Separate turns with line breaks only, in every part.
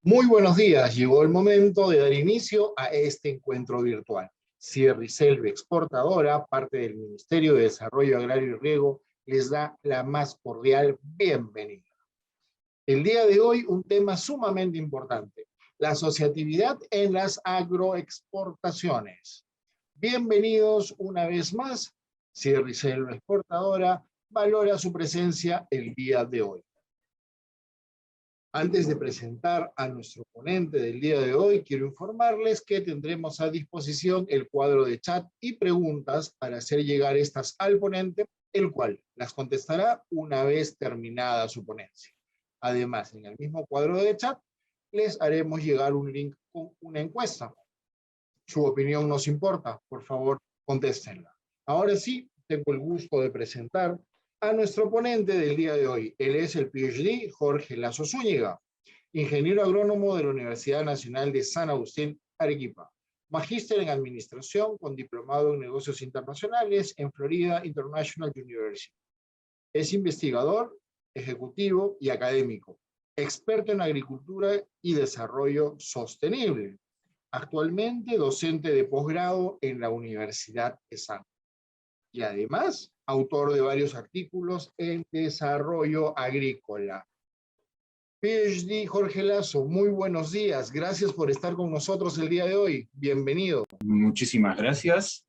Muy buenos días, llegó el momento de dar inicio a este encuentro virtual. Cierricelve Exportadora, parte del Ministerio de Desarrollo Agrario y Riego, les da la más cordial bienvenida. El día de hoy, un tema sumamente importante, la asociatividad en las agroexportaciones. Bienvenidos una vez más, Cierricelve Exportadora valora su presencia el día de hoy. Antes de presentar a nuestro ponente del día de hoy, quiero informarles que tendremos a disposición el cuadro de chat y preguntas para hacer llegar estas al ponente, el cual las contestará una vez terminada su ponencia. Además, en el mismo cuadro de chat, les haremos llegar un link con una encuesta. Su opinión nos importa, por favor, contéstenla. Ahora sí, tengo el gusto de presentar a nuestro ponente del día de hoy. Él es el PhD Jorge Lazo Zúñiga, ingeniero agrónomo de la Universidad Nacional de San Agustín, Arequipa, magíster en administración con diplomado en negocios internacionales en Florida International University. Es investigador, ejecutivo y académico, experto en agricultura y desarrollo sostenible. Actualmente docente de posgrado en la Universidad de San. Y además, autor de varios artículos en desarrollo agrícola. PhD Jorge Lazo, muy buenos días. Gracias por estar con nosotros el día de hoy. Bienvenido.
Muchísimas gracias.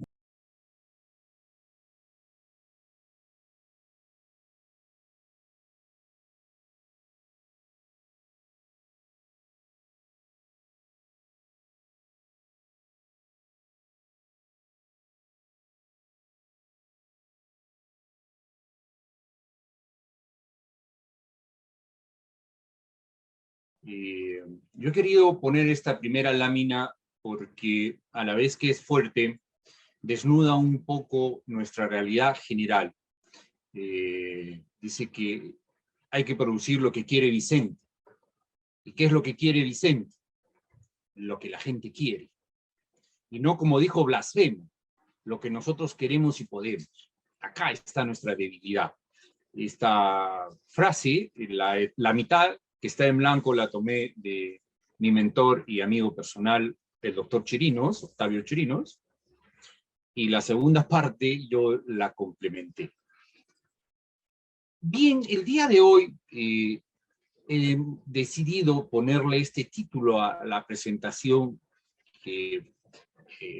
Yo he querido poner esta primera lámina porque a la vez que es fuerte, desnuda un poco nuestra realidad general. Dice que hay que producir lo que quiere Vicente. ¿Y qué es lo que quiere Vicente? Lo que la gente quiere. Y no, como dijo Blasfemo, lo que nosotros queremos y podemos. Acá está nuestra debilidad. Esta frase, la mitad que está en blanco, la tomé de mi mentor y amigo personal, el doctor Chirinos, Octavio Chirinos, y la segunda parte yo la complementé. Bien, el día de hoy he decidido ponerle este título a la presentación que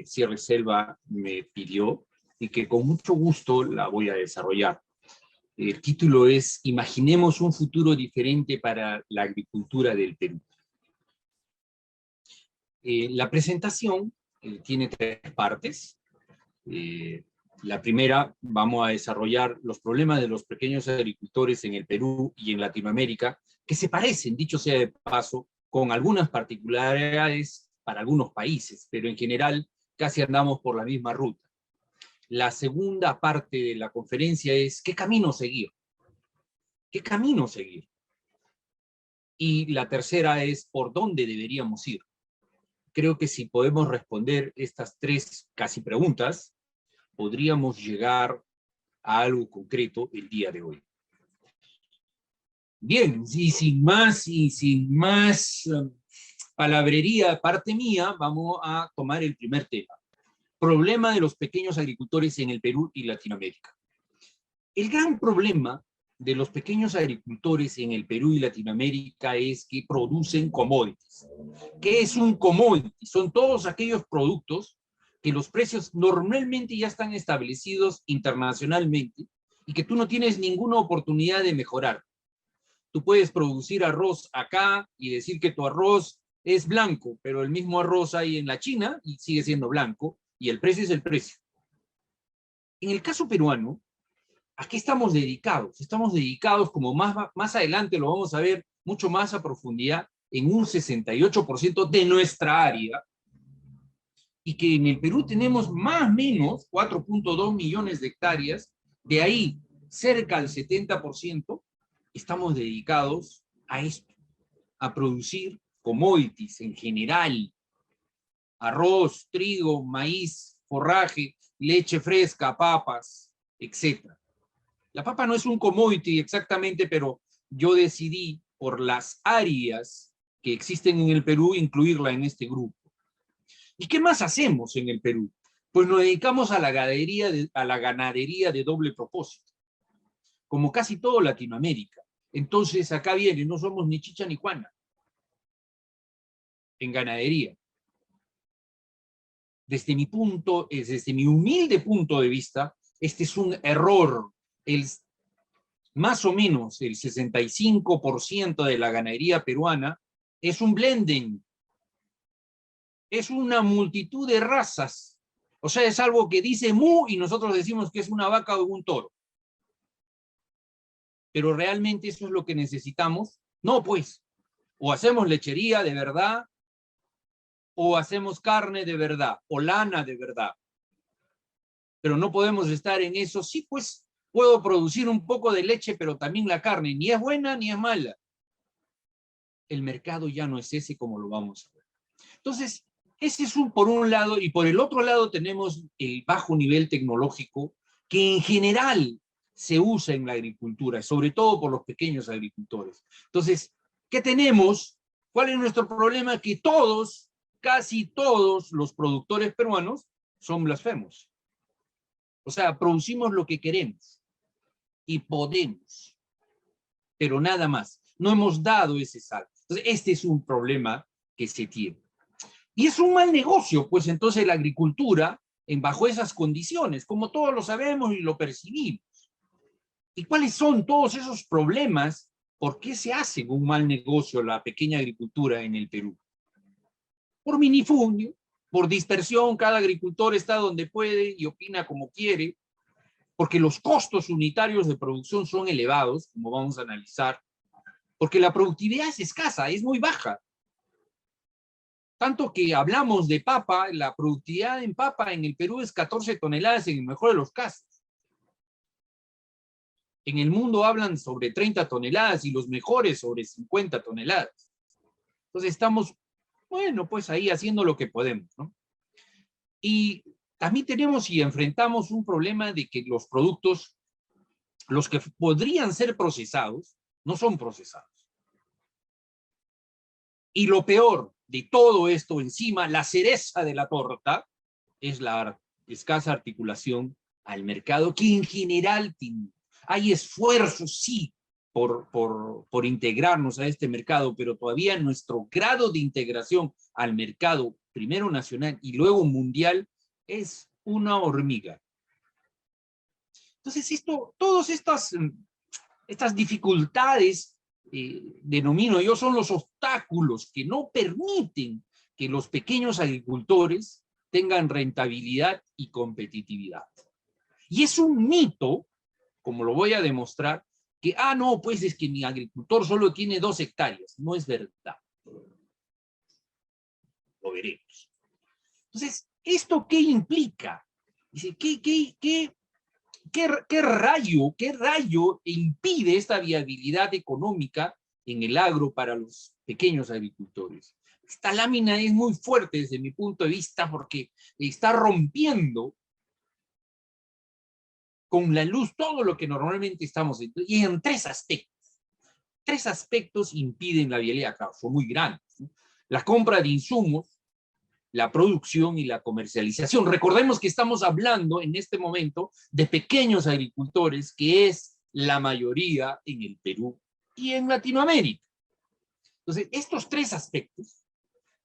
Cierricelve me pidió y que con mucho gusto la voy a desarrollar. El título es Imaginemos un futuro diferente para la agricultura del Perú. La presentación tiene tres partes. La primera, vamos a desarrollar los problemas de los pequeños agricultores en el Perú y en Latinoamérica, que se parecen, dicho sea de paso, con algunas particularidades para algunos países, pero en general casi andamos por la misma ruta. La segunda parte de la conferencia es ¿qué camino seguir? ¿Qué camino seguir? Y la tercera es ¿por dónde deberíamos ir? Creo que si podemos responder estas tres casi preguntas, podríamos llegar a algo concreto el día de hoy. Bien, y sin más palabrería de parte mía, vamos a tomar el primer tema. Problema de los pequeños agricultores en el Perú y Latinoamérica. El gran problema de los pequeños agricultores en el Perú y Latinoamérica es que producen commodities. ¿Qué es un commodity? Son todos aquellos productos que los precios normalmente ya están establecidos internacionalmente y que tú no tienes ninguna oportunidad de mejorar. Tú puedes producir arroz acá y decir que tu arroz es blanco, pero el mismo arroz hay en la China y sigue siendo blanco y el precio es el precio. En el caso peruano, ¿a qué estamos dedicados? Estamos dedicados, como más adelante lo vamos a ver mucho más a profundidad, en un 68% de nuestra área, y que en el Perú tenemos más o menos 4.2 millones de hectáreas, de ahí cerca del 70% estamos dedicados a esto, a producir commodities en general, arroz, trigo, maíz, forraje, leche fresca, papas, etc. La papa no es un commodity exactamente, pero yo decidí por las áreas que existen en el Perú, incluirla en este grupo. ¿Y qué más hacemos en el Perú? Pues nos dedicamos a la ganadería de doble propósito, como casi todo Latinoamérica. Entonces, acá viene, no somos ni chicha ni juana en ganadería. Desde mi humilde punto de vista, este es un error. Más o menos el 65% de la ganadería peruana es un blending. Es una multitud de razas. O sea, es algo que dice mu y nosotros decimos que es una vaca o un toro. Pero realmente eso es lo que necesitamos. No, pues, o hacemos lechería de verdad, o hacemos carne de verdad, o lana de verdad. Pero no podemos estar en eso. Sí, pues, puedo producir un poco de leche, pero también la carne ni es buena ni es mala. El mercado ya no es ese como lo vamos a ver. Entonces, ese es por un lado, y por el otro lado tenemos el bajo nivel tecnológico que en general se usa en la agricultura, sobre todo por los pequeños agricultores. Entonces, ¿qué tenemos? ¿Cuál es nuestro problema? Que todos, casi todos los productores peruanos son blasfemos. O sea, producimos lo que queremos y podemos, pero nada más. No hemos dado ese salto. Entonces, este es un problema que se tiene. Y es un mal negocio, pues entonces la agricultura, bajo esas condiciones, como todos lo sabemos y lo percibimos. ¿Y cuáles son todos esos problemas? ¿Por qué se hace un mal negocio la pequeña agricultura en el Perú? Por minifundio, por dispersión, cada agricultor está donde puede y opina como quiere, porque los costos unitarios de producción son elevados, como vamos a analizar, porque la productividad es escasa, es muy baja. Tanto que hablamos de papa, la productividad en papa en el Perú es 14 toneladas en el mejor de los casos. En el mundo hablan sobre 30 toneladas y los mejores sobre 50 toneladas. Entonces estamos, bueno, pues ahí haciendo lo que podemos, ¿no? Y también tenemos y enfrentamos un problema de que los productos, los que podrían ser procesados, no son procesados. Y lo peor de todo esto encima, la cereza de la torta, es la escasa articulación al mercado, que en general hay esfuerzos, sí, por integrarnos a este mercado, pero todavía nuestro grado de integración al mercado, primero nacional y luego mundial, es una hormiga. Entonces, todas estas dificultades, denomino yo, son los obstáculos que no permiten que los pequeños agricultores tengan rentabilidad y competitividad. Y es un mito, como lo voy a demostrar, que, no, pues es que mi agricultor solo tiene 2 hectáreas. No es verdad. Lo veremos. Entonces, ¿esto qué implica? Dice, ¿qué rayo impide esta viabilidad económica en el agro para los pequeños agricultores? Esta lámina es muy fuerte desde mi punto de vista porque está rompiendo con la luz todo lo que normalmente estamos viendo, y en 3 aspectos. 3 aspectos impiden la viabilidad, claro, son muy grandes, ¿no? La compra de insumos, la producción y la comercialización. Recordemos que estamos hablando en este momento de pequeños agricultores, que es la mayoría en el Perú y en Latinoamérica. Entonces, estos 3 aspectos,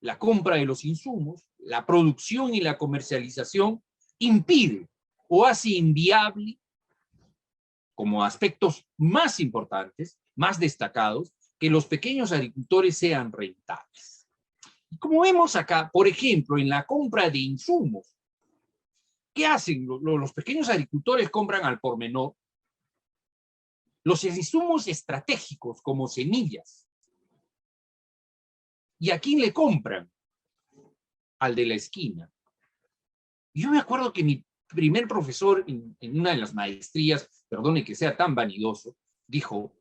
la compra de los insumos, la producción y la comercialización, impide o hace inviable, como aspectos más importantes, más destacados, que los pequeños agricultores sean rentables. Y como vemos acá, por ejemplo, en la compra de insumos, ¿qué hacen? Los pequeños agricultores compran al por menor los insumos estratégicos como semillas. ¿Y a quién le compran? Al de la esquina. Yo me acuerdo que mi primer profesor en una de las maestrías, perdone que sea tan vanidoso, dijo: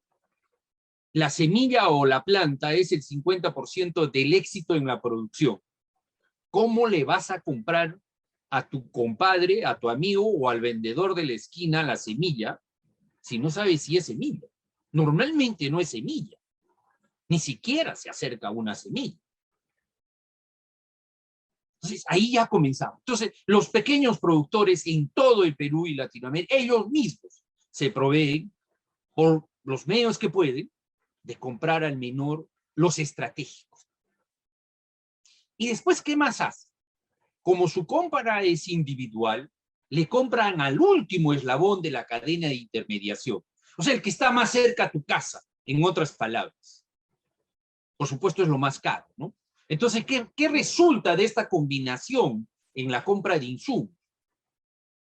la semilla o la planta es el 50% del éxito en la producción. ¿Cómo le vas a comprar a tu compadre, a tu amigo o al vendedor de la esquina la semilla si no sabes si es semilla? Normalmente no es semilla. Ni siquiera se acerca a una semilla. Entonces, ahí ya comenzamos. Entonces, los pequeños productores en todo el Perú y Latinoamérica, ellos mismos se proveen por los medios que pueden de comprar al menor los estratégicos. Y después, ¿qué más hace? Como su compra es individual, le compran al último eslabón de la cadena de intermediación. O sea, el que está más cerca a tu casa, en otras palabras. Por supuesto, es lo más caro, ¿no? Entonces, ¿qué resulta de esta combinación en la compra de insumos?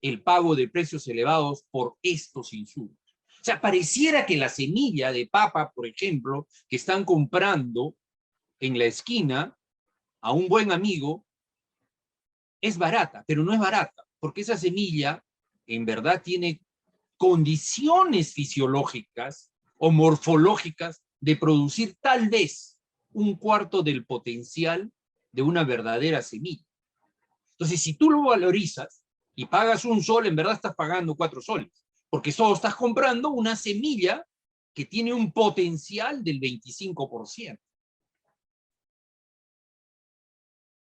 El pago de precios elevados por estos insumos. O sea, pareciera que la semilla de papa, por ejemplo, que están comprando en la esquina a un buen amigo, es barata, pero no es barata, porque esa semilla en verdad tiene condiciones fisiológicas o morfológicas de producir tal vez un cuarto del potencial de una verdadera semilla. Entonces, si tú lo valorizas y pagas un sol, en verdad estás pagando 4 soles, porque solo estás comprando una semilla que tiene un potencial del 25%.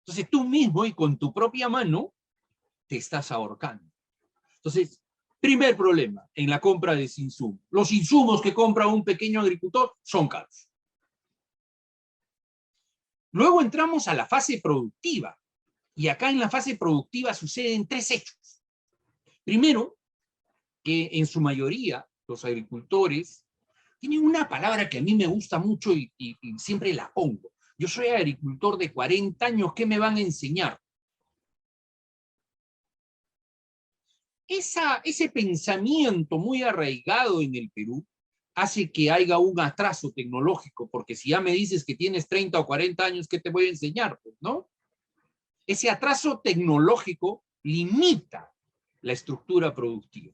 Entonces, tú mismo y con tu propia mano te estás ahorcando. Entonces, primer problema en la compra de insumos. Los insumos que compra un pequeño agricultor son caros. Luego entramos a la fase productiva. Y acá en la fase productiva suceden 3 hechos. Primero, que en su mayoría los agricultores tienen una palabra que a mí me gusta mucho y siempre la pongo. Yo soy agricultor de 40 años, ¿qué me van a enseñar? Ese pensamiento muy arraigado en el Perú hace que haya un atraso tecnológico, porque si ya me dices que tienes 30 o 40 años, ¿qué te voy a enseñar? Pues, ¿no? Ese atraso tecnológico limita la estructura productiva.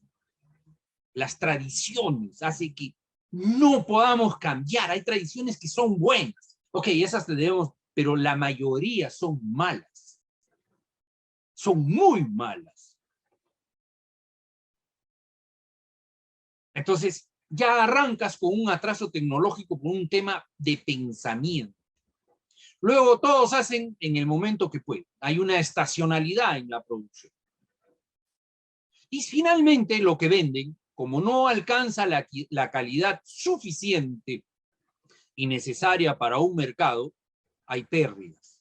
Las tradiciones hacen que no podamos cambiar. Hay tradiciones que son buenas. Ok, esas tenemos, pero la mayoría son malas. Son muy malas. Entonces, ya arrancas con un atraso tecnológico por un tema de pensamiento. Luego todos hacen en el momento que pueden. Hay una estacionalidad en la producción. Y finalmente lo que venden, como no alcanza la calidad suficiente y necesaria para un mercado, hay pérdidas.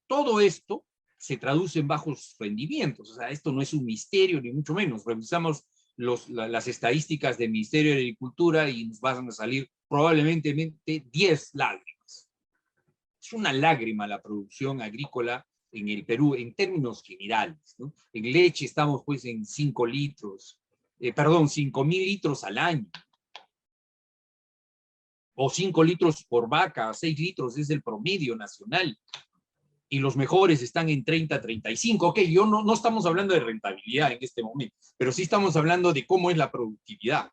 Todo esto se traduce en bajos rendimientos. O sea, esto no es un misterio, ni mucho menos. Revisamos las estadísticas del Ministerio de Agricultura y nos van a salir probablemente 10 lágrimas. Es una lágrima la producción agrícola en el Perú en términos generales, ¿no? En leche estamos pues en 5 litros, 5,000 litros al año. O 5 litros por vaca, 6 litros es el promedio nacional. Y los mejores están en 30, 35. Ok, no estamos hablando de rentabilidad en este momento, pero sí estamos hablando de cómo es la productividad.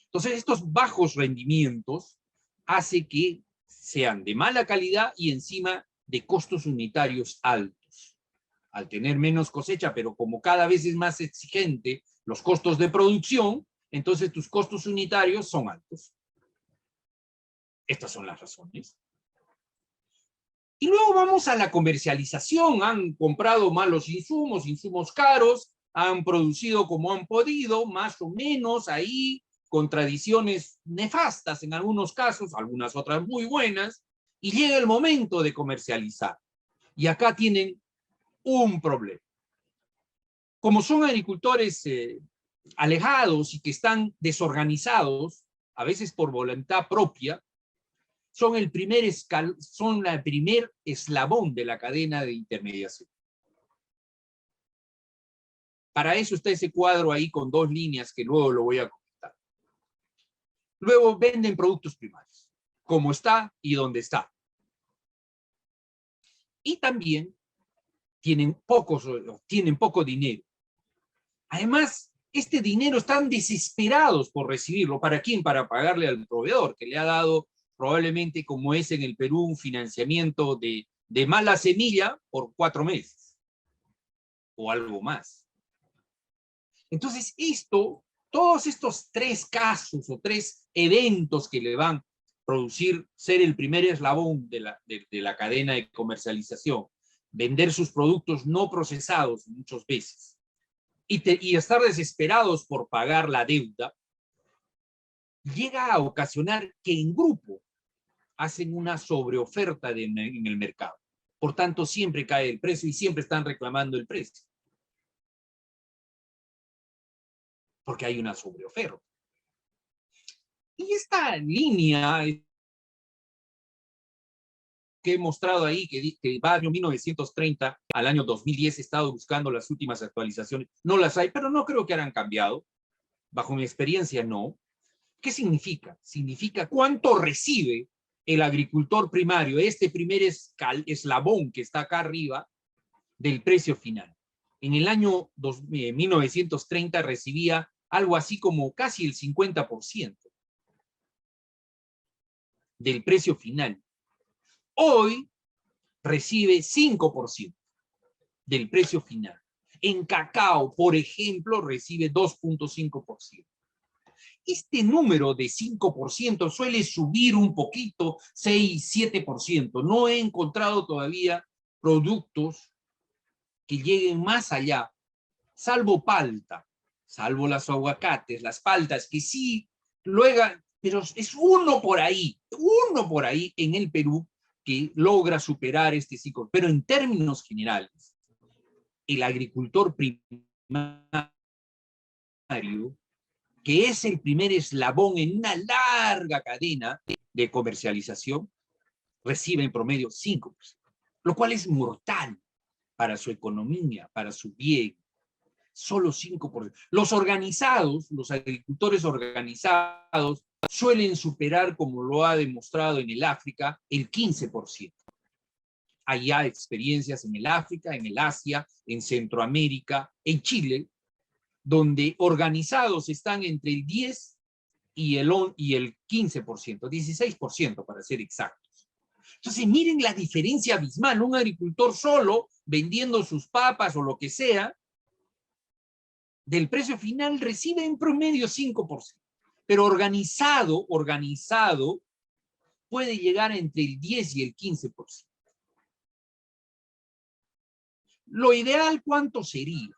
Entonces, estos bajos rendimientos hacen que sean de mala calidad y encima de costos unitarios altos. Al tener menos cosecha, pero como cada vez es más exigente los costos de producción, entonces tus costos unitarios son altos. Estas son las razones. Y luego vamos a la comercialización. Han comprado malos insumos caros, han producido como han podido, más o menos ahí, con tradiciones nefastas en algunos casos, algunas otras muy buenas, y llega el momento de comercializar. Y acá tienen un problema. Como son agricultores alejados y que están desorganizados, a veces por voluntad propia, son el primer eslabón de la cadena de intermediación. Para eso está ese cuadro ahí con 2 líneas que luego lo voy a comentar. Luego venden productos primarios, como está y dónde está. Y también tienen poco dinero. Además, este dinero están desesperados por recibirlo. ¿Para quién? Para pagarle al proveedor, que le ha dado probablemente, como es en el Perú, un financiamiento de mala semilla por 4 meses o algo más. Entonces, esto Todos estos tres casos o tres eventos que le van a producir ser el primer eslabón de la cadena de comercialización, vender sus productos no procesados muchas veces y estar desesperados por pagar la deuda, llega a ocasionar que en grupo hacen una sobreoferta en el mercado. Por tanto, siempre cae el precio y siempre están reclamando el precio. Porque hay una sobreoferta. Y esta línea que he mostrado ahí, que va del año 1930 al año 2010, he estado buscando las últimas actualizaciones. No las hay, pero no creo que hayan cambiado. Bajo mi experiencia, no. ¿Qué significa? Significa cuánto recibe el agricultor primario, este primer eslabón que está acá arriba, del precio final. En el año 1930 recibía algo así como casi el 50% del precio final. Hoy recibe 5% del precio final. En cacao, por ejemplo, recibe 2.5%. Este número de 5% suele subir un poquito, 6, 7%. No he encontrado todavía productos que lleguen más allá, salvo palta, salvo los aguacates, las paltas, que sí, luego, pero es uno por ahí en el Perú que logra superar este ciclo. Pero en términos generales, el agricultor primario, que es el primer eslabón en una larga cadena de comercialización, recibe en promedio 5%, lo cual es mortal para su economía, para su bien. Solo 5%. Los organizados, los agricultores organizados, suelen superar, como lo ha demostrado en el África, el 15%. Hay ya experiencias en el África, en el Asia, en Centroamérica, en Chile, donde organizados están entre el 10 y el 15%, 16% para ser exactos. Entonces, miren la diferencia abismal. Un agricultor solo, vendiendo sus papas o lo que sea, del precio final recibe en promedio 5%. Pero organizado puede llegar entre el 10 y el 15%. Lo ideal, ¿cuánto sería?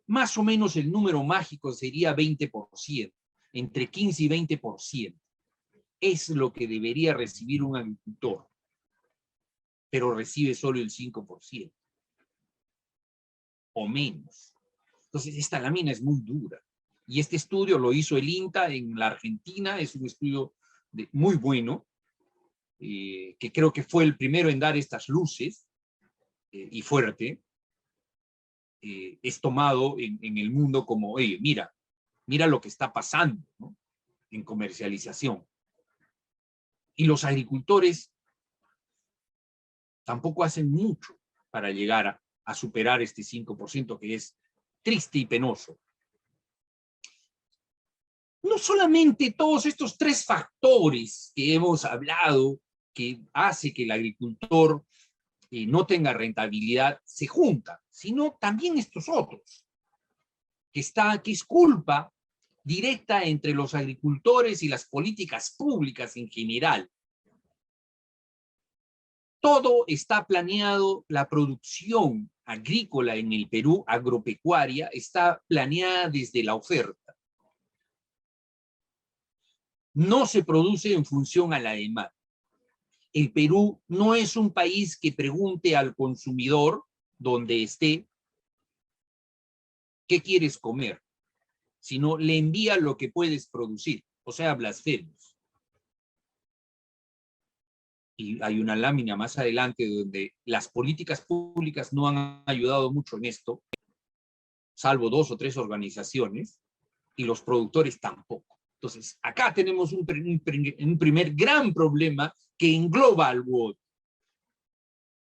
Más o menos el número mágico sería 20%, entre 15 y 20%. Es lo que debería recibir un agricultor, pero recibe solo el 5% o menos. Entonces, esta lámina es muy dura. Y este estudio lo hizo el INTA en la Argentina, es un estudio muy bueno, que creo que fue el primero en dar estas luces, y fuerte. Es tomado en el mundo como, oye, mira lo que está pasando, ¿no?, en comercialización. Y los agricultores tampoco hacen mucho para llegar a superar este 5%, que es triste y penoso. No solamente todos estos tres factores que hemos hablado, que hace que el agricultor no tenga rentabilidad, se juntan, sino también estos otros, que es culpa directa entre los agricultores y las políticas públicas en general. Todo está planeado, la producción agrícola en el Perú, agropecuaria, está planeada desde la oferta. No se produce en función a la demanda. El Perú no es un país que pregunte al consumidor donde esté qué quieres comer, sino le envía lo que puedes producir, o sea, blasfemios. Y hay una lámina más adelante donde las políticas públicas no han ayudado mucho en esto, salvo 2 o 3 organizaciones, y los productores tampoco. Entonces, acá tenemos un primer gran problema que engloba al WOD.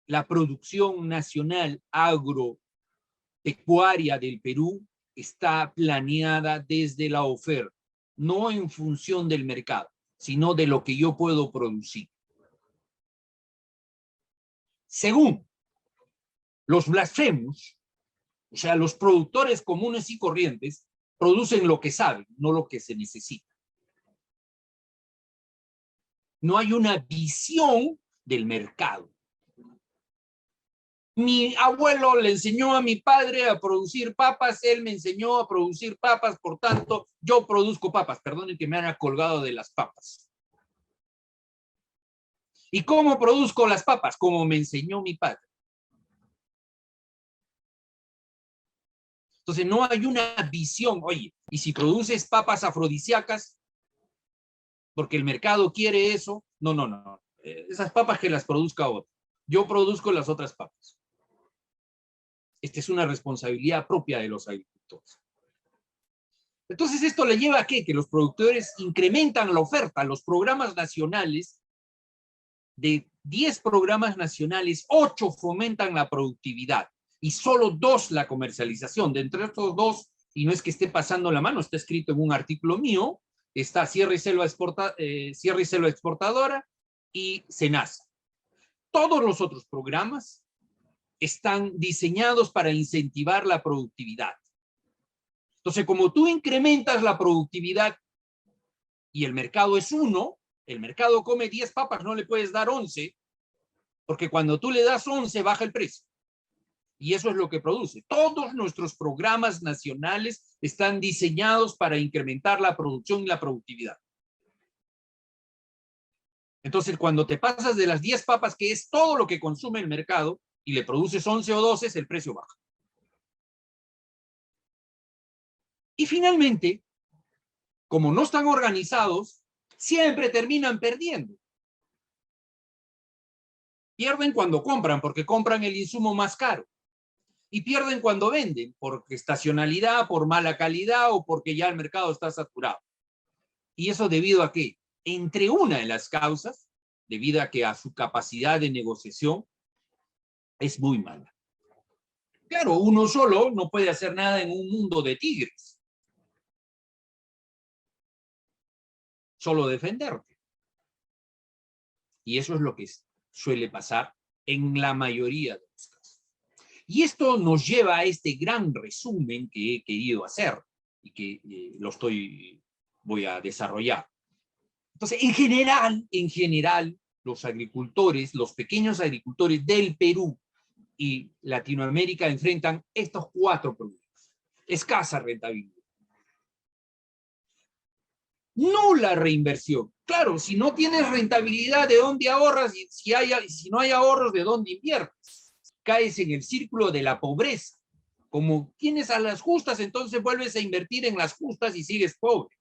La producción nacional agropecuaria del Perú está planeada desde la oferta, no en función del mercado, sino de lo que yo puedo producir. Según los blasfemos, o sea, los productores comunes y corrientes, producen lo que saben, no lo que se necesita. No hay una visión del mercado. Mi abuelo le enseñó a mi padre a producir papas, él me enseñó a producir papas, por tanto, yo produzco papas. Perdonen que me haya colgado de las papas. ¿Y cómo produzco las papas? Como me enseñó mi padre. Entonces, no hay una visión. Oye, ¿y si produces papas afrodisíacas? Porque el mercado quiere eso. No, no, no. Esas papas que las produzca otro. Yo produzco las otras papas. Esta es una responsabilidad propia de los agricultores. Entonces, ¿esto le lleva a qué? Que los productores incrementan la oferta. Los programas nacionales, de 10 programas nacionales, 8 fomentan la productividad y solo 2 la comercialización. De entre estos 2, y no es que esté pasando la mano, está escrito en un artículo mío, está Sierra y Selva Exportadora y SENASA. Todos los otros programas están diseñados para incentivar la productividad. Entonces, como tú incrementas la productividad y el mercado es 1, el mercado come 10 papas, no le puedes dar 11, porque cuando tú le das 11 baja el precio. Y eso es lo que produce. Todos nuestros programas nacionales están diseñados para incrementar la producción y la productividad. Entonces, cuando te pasas de las 10 papas, que es todo lo que consume el mercado, y le produces 11 o 12, el precio baja. Y finalmente, como no están organizados, siempre terminan perdiendo. Pierden cuando compran, porque compran el insumo más caro. Y pierden cuando venden, por estacionalidad, por mala calidad o porque ya el mercado está saturado. ¿Y eso debido a qué? Entre una de las causas, debido a que a su capacidad de negociación es muy mala. Claro, uno solo no puede hacer nada en un mundo de tigres. Solo defenderte. Y eso es lo que suele pasar en la mayoría de los casos. Y esto nos lleva a este gran resumen que he querido hacer y que voy a desarrollar. Entonces, en general, los agricultores, los pequeños agricultores del Perú y Latinoamérica enfrentan estos 4 problemas. Escasa rentabilidad. Nula reinversión. Claro, si no tienes rentabilidad, ¿de dónde ahorras? Y si no hay ahorros, ¿de dónde inviertes? Caes en el círculo de la pobreza. Como tienes a las justas, entonces vuelves a invertir en las justas y sigues pobre.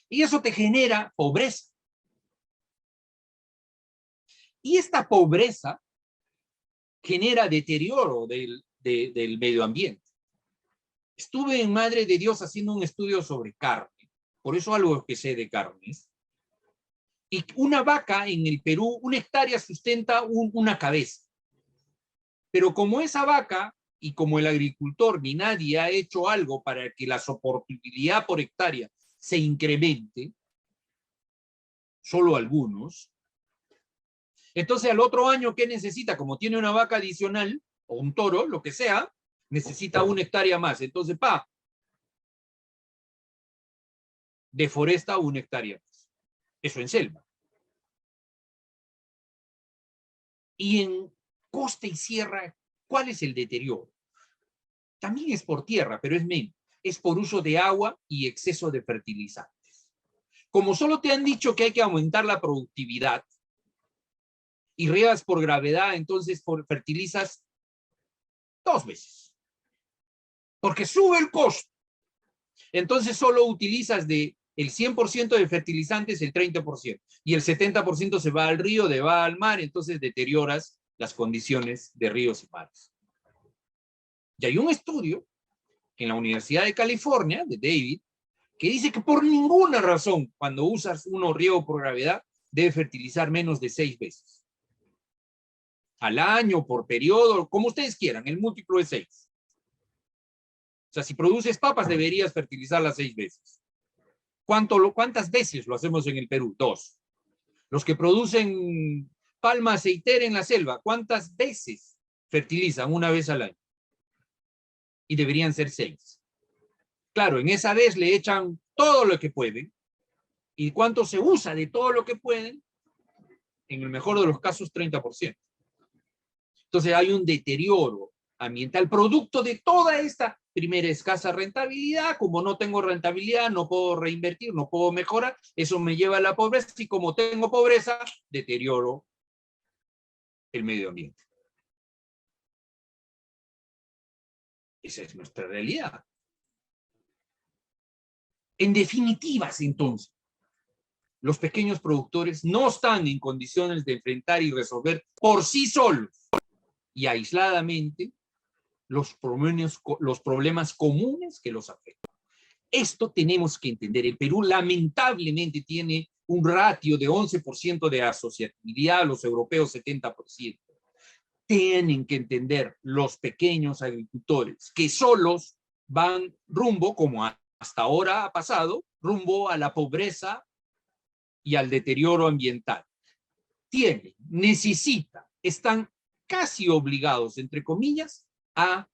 Y eso te genera pobreza. Y esta pobreza genera deterioro del medio ambiente. Estuve en Madre de Dios haciendo un estudio sobre carne, por eso algo que sé de carnes. Y una vaca en el Perú, 1 hectárea sustenta una cabeza. Pero como esa vaca y como el agricultor ni nadie ha hecho algo para que la soportabilidad por hectárea se incremente, solo algunos, entonces al otro año, ¿qué necesita? Como tiene una vaca adicional, o un toro, lo que sea, necesita 1 hectárea más. Entonces, deforesta 1 hectárea más. Eso en selva. Y en costa y sierra, ¿cuál es el deterioro? También es por tierra, pero es menos. Es por uso de agua y exceso de fertilizantes. Como solo te han dicho que hay que aumentar la productividad y riegas por gravedad, entonces fertilizas 2 veces. Porque sube el costo. Entonces solo utilizas el 100% de fertilizantes, el 30%. Y el 70% se va al río, va al mar, entonces deterioras las condiciones de ríos y mares. Y hay un estudio en la Universidad de California, de David, que dice que por ninguna razón, cuando usas uno riego por gravedad, debe fertilizar menos de 6 veces. Al año, por periodo, como ustedes quieran, el múltiplo es 6. O sea, si produces papas, deberías fertilizarlas 6 veces. ¿Cuántas veces lo hacemos en el Perú? 2. Los que producen palma aceitera en la selva, ¿cuántas veces fertilizan? 1 vez al año. Y deberían ser 6. Claro, en esa vez le echan todo lo que pueden. ¿Y cuánto se usa de todo lo que pueden? En el mejor de los casos, 30%. Entonces hay un deterioro ambiental producto de toda esta primera escasa rentabilidad. Como no tengo rentabilidad, no puedo reinvertir, no puedo mejorar. Eso me lleva a la pobreza y como tengo pobreza, deterioro el medio ambiente. Esa es nuestra realidad. En definitivas, entonces, los pequeños productores no están en condiciones de enfrentar y resolver por sí solos y aisladamente los problemas comunes que los afectan. Esto tenemos que entender. El Perú lamentablemente tiene un ratio de 11% de asociatividad, los europeos 70%. Tienen que entender los pequeños agricultores que solos van rumbo, como hasta ahora ha pasado, rumbo a la pobreza y al deterioro ambiental. Están casi obligados, entre comillas, a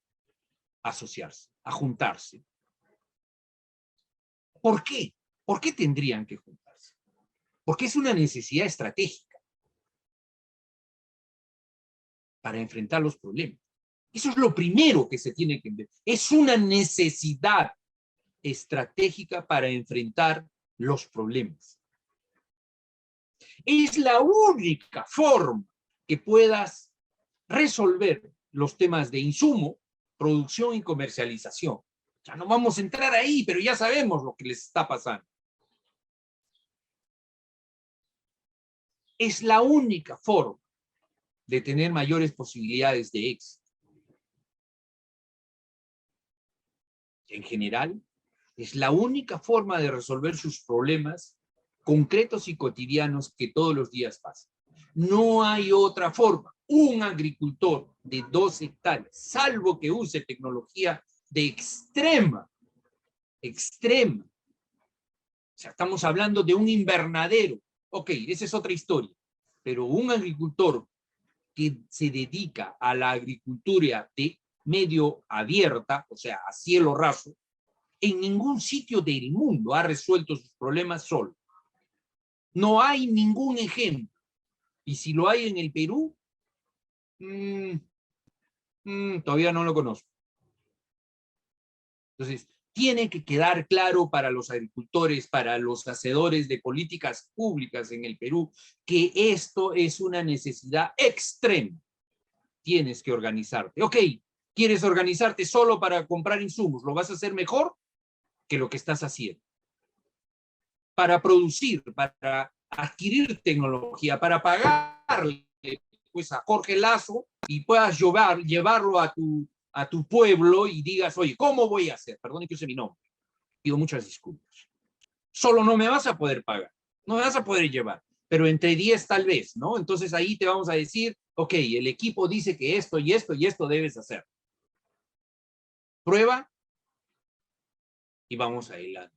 asociarse, a juntarse. ¿Por qué? ¿Por qué tendrían que juntarse? Porque es una necesidad estratégica para enfrentar los problemas. Eso es lo primero que se tiene que entender. Es una necesidad estratégica para enfrentar los problemas. Es la única forma que puedas resolver los temas de insumo, producción y comercialización. Ya no vamos a entrar ahí, pero ya sabemos lo que les está pasando. Es la única forma de tener mayores posibilidades de éxito. En general, es la única forma de resolver sus problemas concretos y cotidianos que todos los días pasan. No hay otra forma. Un agricultor de 2 hectáreas, salvo que use tecnología de extrema, o sea, estamos hablando de un invernadero. Ok, esa es otra historia. Pero un agricultor que se dedica a la agricultura de medio abierta, o sea, a cielo raso, en ningún sitio del mundo ha resuelto sus problemas solo. No hay ningún ejemplo. Y si lo hay en el Perú, todavía no lo conozco. Entonces, tiene que quedar claro para los agricultores, para los hacedores de políticas públicas en el Perú, que esto es una necesidad extrema. Tienes que organizarte. Ok, ¿quieres organizarte solo para comprar insumos? ¿Lo vas a hacer mejor que lo que estás haciendo? Para producir, para adquirir tecnología, para pagarle pues, a Jorge Lazo y puedas llevarlo a tu pueblo y digas, oye, ¿cómo voy a hacer? Perdón que use mi nombre. Pido muchas disculpas. Solo no me vas a poder pagar, no me vas a poder llevar, pero entre 10 tal vez, ¿no? Entonces ahí te vamos a decir, ok, el equipo dice que esto y esto y esto debes hacer. Prueba y vamos adelante.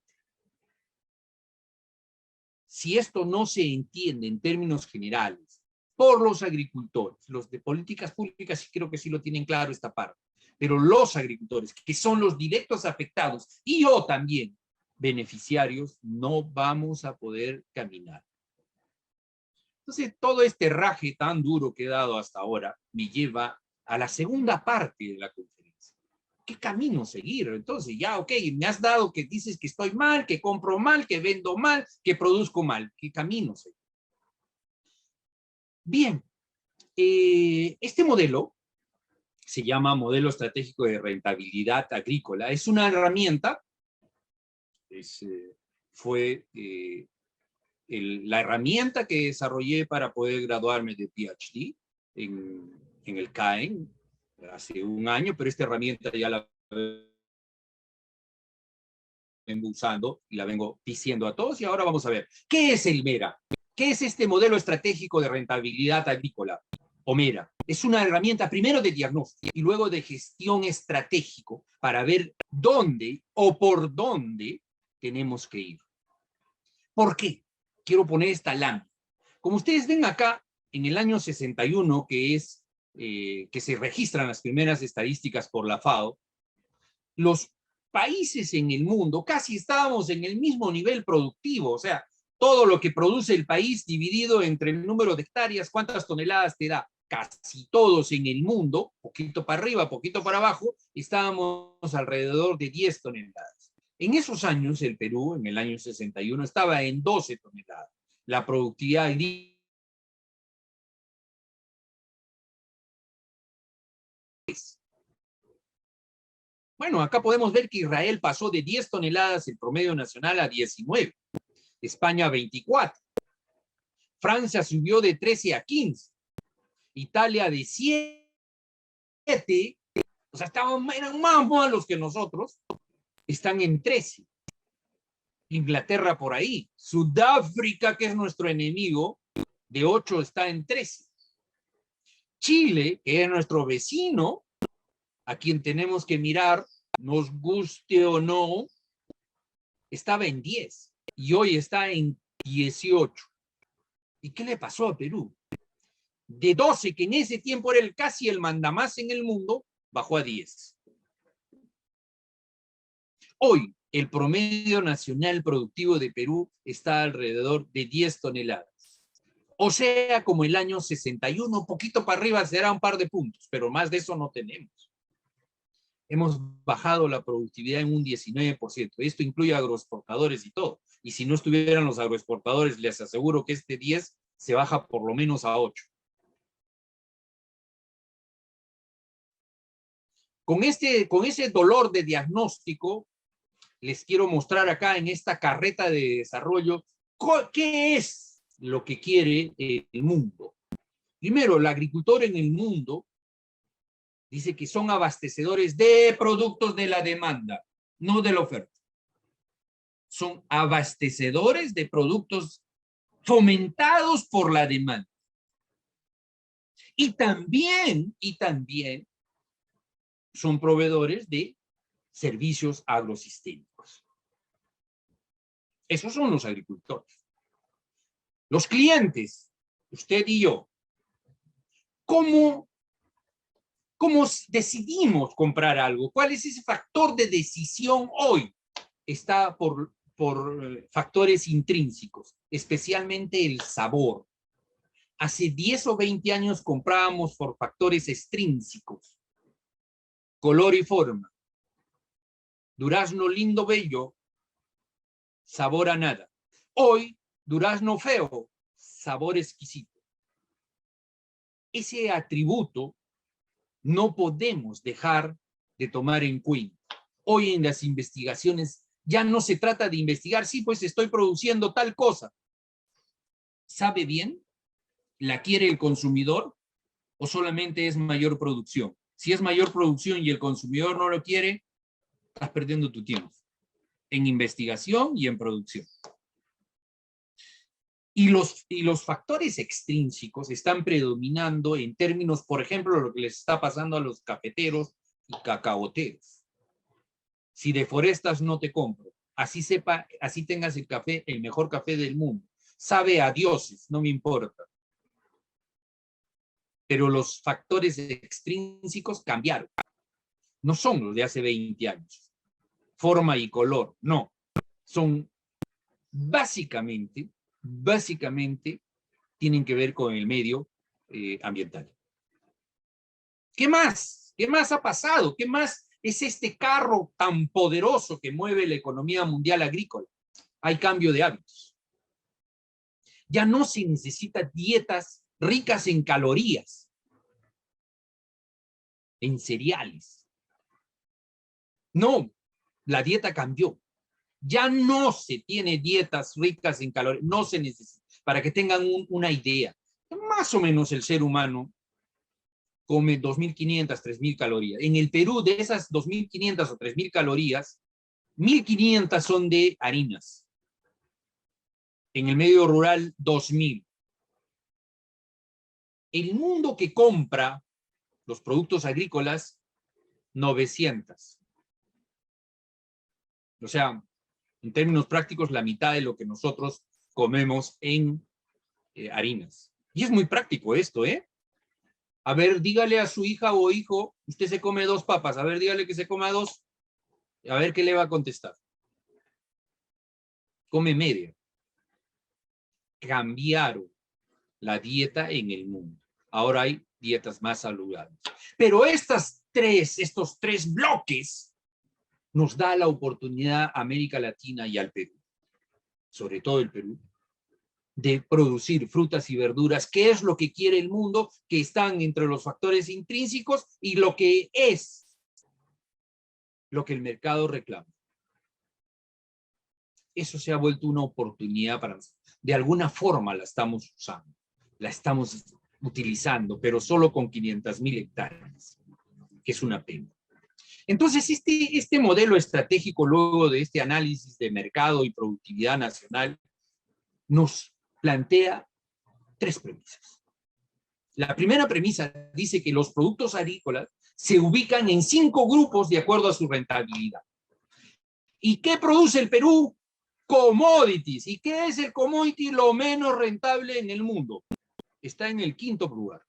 Si esto no se entiende en términos generales por los agricultores, los de políticas públicas creo que sí lo tienen claro esta parte, pero los agricultores, que son los directos afectados, y yo también, beneficiarios, no vamos a poder caminar. Entonces, todo este raje tan duro que he dado hasta ahora me lleva a la segunda parte de la conferencia. ¿Qué camino seguir? Entonces, ya, ok, me has dado que dices que estoy mal, que compro mal, que vendo mal, que produzco mal. ¿Qué camino seguir? Bien, este modelo se llama Modelo Estratégico de Rentabilidad Agrícola. Es una herramienta, fue la herramienta que desarrollé para poder graduarme de PhD en el CAEN hace un año, pero esta herramienta ya la vengo usando y la vengo diciendo a todos y ahora vamos a ver. ¿Qué es el MERA? ¿Qué es este modelo estratégico de rentabilidad agrícola? O MERA. Es una herramienta primero de diagnóstico y luego de gestión estratégico para ver dónde o por dónde tenemos que ir. ¿Por qué? Quiero poner esta lámina. Como ustedes ven acá, en el año 61, que es que se registran las primeras estadísticas por la FAO, los países en el mundo casi estábamos en el mismo nivel productivo, o sea, todo lo que produce el país dividido entre el número de hectáreas, cuántas toneladas te da. Casi todos en el mundo, poquito para arriba, poquito para abajo, estábamos alrededor de 10 toneladas. En esos años, el Perú, en el año 61, estaba en 12 toneladas. La productividad bueno, acá podemos ver que Israel pasó de 10 toneladas el promedio nacional a 19. España 24. Francia subió de 13 a 15. Italia de 7. O sea, eran más malos que nosotros. Están en 13. Inglaterra por ahí. Sudáfrica, que es nuestro enemigo, de 8 está en 13. Chile, que es nuestro vecino, a quien tenemos que mirar, nos guste o no, estaba en 10 y hoy está en 18. ¿Y qué le pasó a Perú? De 12, que en ese tiempo era casi el mandamás en el mundo, bajó a 10. Hoy, el promedio nacional productivo de Perú está alrededor de 10 toneladas. O sea, como el año 61, poquito para arriba será un par de puntos, pero más de eso no tenemos. Hemos bajado la productividad en un 19%. Esto incluye agroexportadores y todo. Y si no estuvieran los agroexportadores, les aseguro que este 10 se baja por lo menos a 8. Con ese dolor de diagnóstico, les quiero mostrar acá en esta carreta de desarrollo qué es lo que quiere el mundo. Primero, el agricultor en el mundo dice que son abastecedores de productos de la demanda, no de la oferta. Son abastecedores de productos fomentados por la demanda. Y también son proveedores de servicios agrosistémicos. Esos son los agricultores. Los clientes, usted y yo, ¿cómo decidimos comprar algo? ¿Cuál es ese factor de decisión hoy? Está por factores intrínsecos, especialmente el sabor. Hace 10 o 20 años comprábamos por factores extrínsecos, color y forma. Durazno lindo, bello, sabor a nada. Hoy, durazno feo, sabor exquisito. Ese atributo no podemos dejar de tomar en cuenta. Hoy en las investigaciones ya no se trata de investigar, sí, pues estoy produciendo tal cosa. ¿Sabe bien? ¿La quiere el consumidor o solamente es mayor producción? Si es mayor producción y el consumidor no lo quiere, estás perdiendo tu tiempo en investigación y en producción. Y los factores extrínsecos están predominando en términos, por ejemplo, lo que les está pasando a los cafeteros y cacaoteros. Si deforestas, no te compro. Así tengas el café, el mejor café del mundo. Sabe a dioses, no me importa. Pero los factores extrínsecos cambiaron. No son los de hace 20 años. Forma y color, no. Son básicamente tienen que ver con el medio ambiental. ¿Qué más? ¿Qué más ha pasado? ¿Qué más es este carro tan poderoso que mueve la economía mundial agrícola? Hay cambio de hábitos. Ya no se necesitan dietas ricas en calorías, en cereales. No, la dieta cambió. Ya no se tiene dietas ricas en calorías, no se necesita. Para que tengan una idea, más o menos el ser humano come 2.500, 3.000 calorías. En el Perú, de esas 2.500 o 3.000 calorías, 1.500 son de harinas. En el medio rural, 2.000. El mundo que compra los productos agrícolas, 900. O sea, en términos prácticos, la mitad de lo que nosotros comemos en harinas. Y es muy práctico esto, ¿eh? A ver, dígale a su hija o hijo, usted se come 2 papas, a ver, dígale que se coma 2. A ver qué le va a contestar. Come media. Cambiaron la dieta en el mundo. Ahora hay dietas más saludables. Pero estos tres bloques nos da la oportunidad a América Latina y al Perú, sobre todo el Perú, de producir frutas y verduras, que es lo que quiere el mundo, que están entre los factores intrínsecos y lo que es lo que el mercado reclama. Eso se ha vuelto una oportunidad para nosotros. De alguna forma la estamos usando, la estamos utilizando, pero solo con 500,000 hectáreas, que es una pena. Entonces, este modelo estratégico, luego de este análisis de mercado y productividad nacional, nos plantea tres premisas. La primera premisa dice que los productos agrícolas se ubican en 5 grupos de acuerdo a su rentabilidad. ¿Y qué produce el Perú? Commodities. ¿Y qué es el commodity? Lo menos rentable en el mundo. Está en el 5º lugar.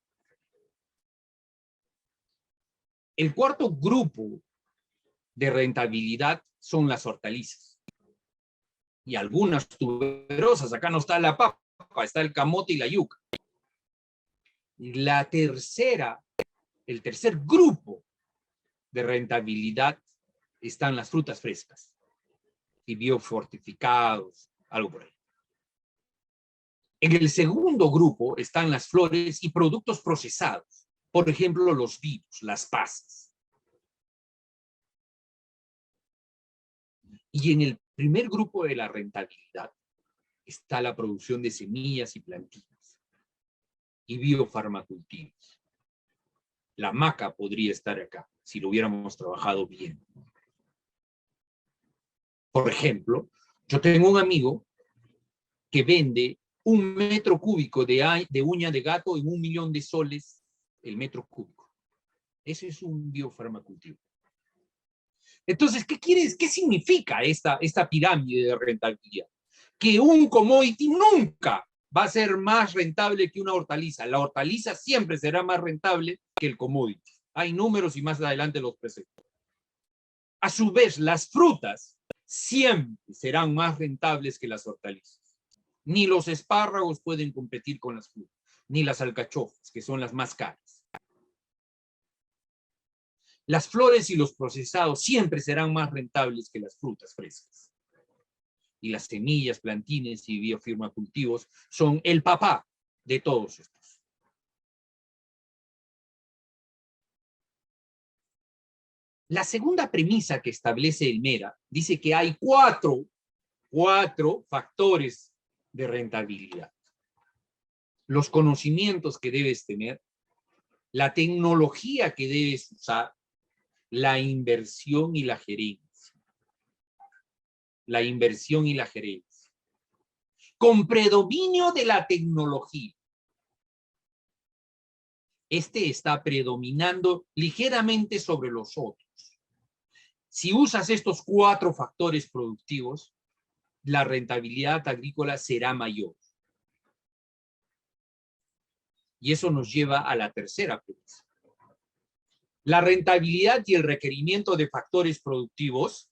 El cuarto grupo de rentabilidad son las hortalizas. Y algunas tuberosas. Acá no está la papa, está el camote y la yuca. El tercer grupo de rentabilidad están las frutas frescas y biofortificados, algo por ahí. En el segundo grupo están las flores y productos procesados, por ejemplo, los vinos, las pasas. Y en el primer grupo de la rentabilidad está la producción de semillas y plantillas y biofarmacultivos. La maca podría estar acá si lo hubiéramos trabajado bien. Por ejemplo, yo tengo un amigo que vende 1 metro cúbico de uña de gato en 1 millón de soles el metro cúbico. Ese es un biofarmacultivo. Entonces, ¿qué significa esta pirámide de rentabilidad? Que un commodity nunca va a ser más rentable que una hortaliza. La hortaliza siempre será más rentable que el commodity. Hay números y más adelante los presento. A su vez, las frutas siempre serán más rentables que las hortalizas. Ni los espárragos pueden competir con las frutas, ni las alcachofas, que son las más caras. Las flores y los procesados siempre serán más rentables que las frutas frescas. Y las semillas, plantines y biofarmacultivos son el papá de todos estos. La segunda premisa que establece el MERA dice que hay cuatro factores de rentabilidad. Los conocimientos que debes tener, la tecnología que debes usar, la inversión y la gerencia. La inversión y la gerencia. Con predominio de la tecnología. Este está predominando ligeramente sobre los otros. Si usas estos 4 factores productivos, la rentabilidad agrícola será mayor. Y eso nos lleva a la tercera premisa. La rentabilidad y el requerimiento de factores productivos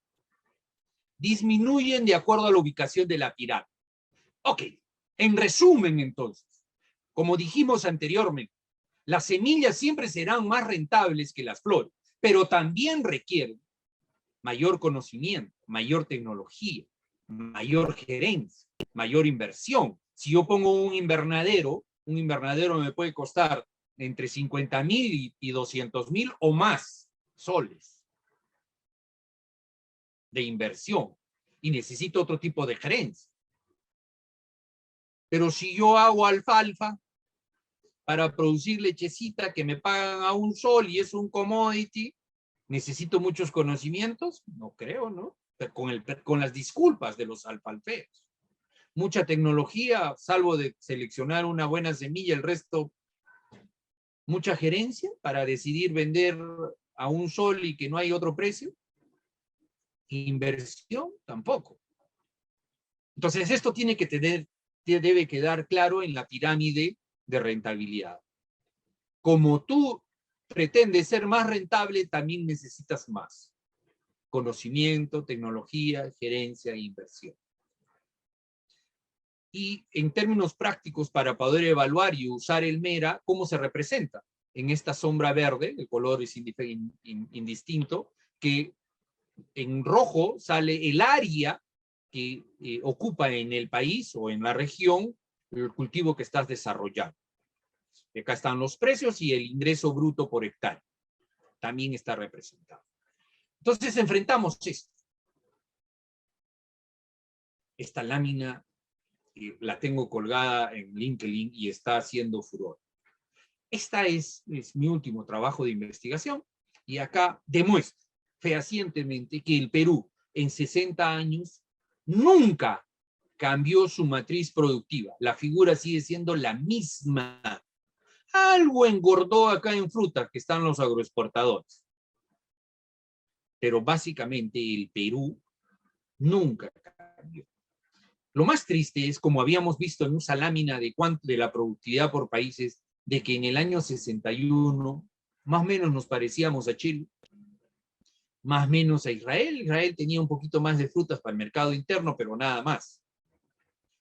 disminuyen de acuerdo a la ubicación de la pirámide. Ok, en resumen entonces, como dijimos anteriormente, las semillas siempre serán más rentables que las flores, pero también requieren mayor conocimiento, mayor tecnología, mayor gerencia, mayor inversión. Si yo pongo un invernadero me puede costar entre 50,000 y 200,000 o más soles de inversión y necesito otro tipo de gerencia. Pero si yo hago alfalfa para producir lechecita que me pagan a 1 sol y es un commodity, ¿necesito muchos conocimientos? No creo, ¿no? Con las disculpas de los alfalferos. Mucha tecnología, salvo de seleccionar una buena semilla, el resto, mucha gerencia para decidir vender a 1 sol y que no hay otro precio. Inversión, tampoco. Entonces, esto debe quedar claro en la pirámide de rentabilidad. Como tú pretendes ser más rentable, también necesitas más. conocimiento, tecnología, gerencia e inversión. Y en términos prácticos, para poder evaluar y usar el MERA, ¿cómo se representa? En esta sombra verde, el color es indistinto, que en rojo sale el área que ocupa en el país o en la región el cultivo que estás desarrollando. Y acá están los precios y el ingreso bruto por hectárea. También está representado. Entonces enfrentamos esto. Esta lámina la tengo colgada en LinkedIn y está haciendo furor. Esta es mi último trabajo de investigación y acá demuestra fehacientemente que el Perú en 60 años nunca cambió su matriz productiva. La figura sigue siendo la misma. Algo engordó acá en frutas, que están los agroexportadores. Pero básicamente el Perú nunca cambió. Lo más triste es, como habíamos visto en esa lámina de la productividad por países, de que en el año 61 más o menos nos parecíamos a Chile, más o menos a Israel. Israel tenía un poquito más de frutas para el mercado interno, pero nada más.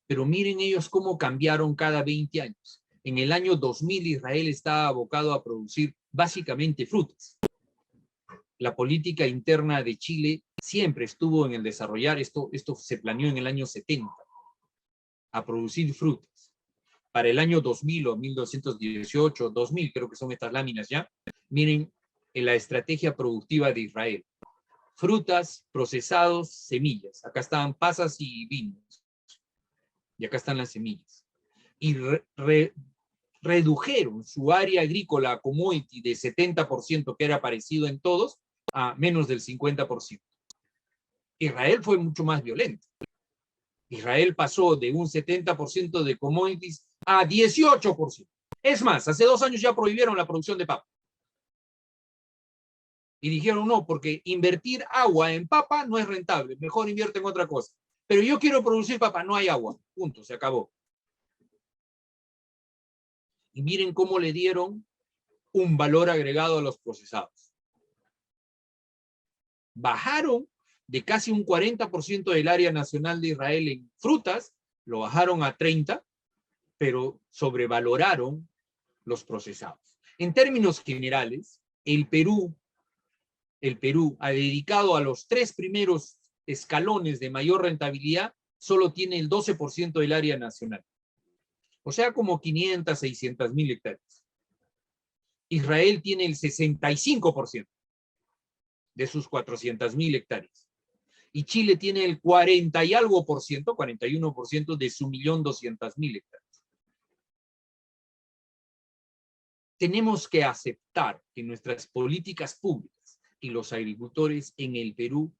Pero miren ellos cómo cambiaron cada 20 años. En el año 2000 Israel estaba abocado a producir básicamente frutas. La política interna de Chile siempre estuvo en el desarrollar, esto se planeó en el año 70, a producir frutas. Para el año 2000 o 1218, 2000 creo que son estas láminas ya, miren en la estrategia productiva de Israel. Frutas, procesados, semillas. Acá están pasas y vinos. Y acá están las semillas. Y redujeron su área agrícola commodity de 70%, que era parecido en todos, a menos del 50%. Israel fue mucho más violento. Israel pasó de un 70% de commodities a 18%. Es más, hace 2 años ya prohibieron la producción de papa. Y dijeron no, porque invertir agua en papa no es rentable, mejor invierte en otra cosa. Pero yo quiero producir papa, no hay agua, punto, se acabó. Y miren cómo le dieron un valor agregado a los procesados. Bajaron de casi un 40% del área nacional de Israel en frutas, lo bajaron a 30%, pero sobrevaloraron los procesados. En términos generales, el Perú ha dedicado a los 3 primeros escalones de mayor rentabilidad, solo tiene el 12% del área nacional. O sea, como 500, 600 mil hectáreas. Israel tiene el 65% de sus 400 mil hectáreas. Y Chile tiene el 40 y algo por ciento, 41% de su 1.200.000 hectáreas. Tenemos que aceptar que nuestras políticas públicas y los agricultores en el Perú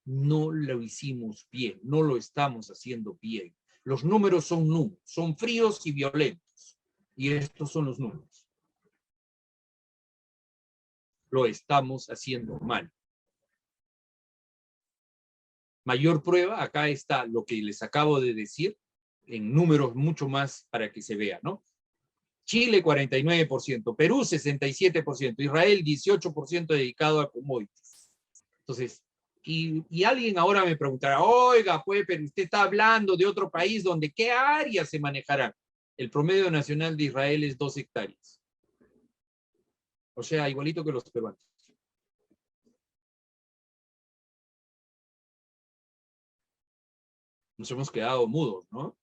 no lo hicimos bien, no lo estamos haciendo bien. Los números son fríos y violentos. Y estos son los números. Lo estamos haciendo mal. Mayor prueba, acá está lo que les acabo de decir, en números mucho más para que se vea, ¿no? Chile 49%, Perú 67%, Israel 18% dedicado a commodities. Entonces, y alguien ahora me preguntará, oiga, pues, pero usted está hablando de otro país donde ¿qué áreas se manejarán? El promedio nacional de Israel es 2 hectáreas. O sea, igualito que los peruanos. Nos hemos quedado mudos, ¿no?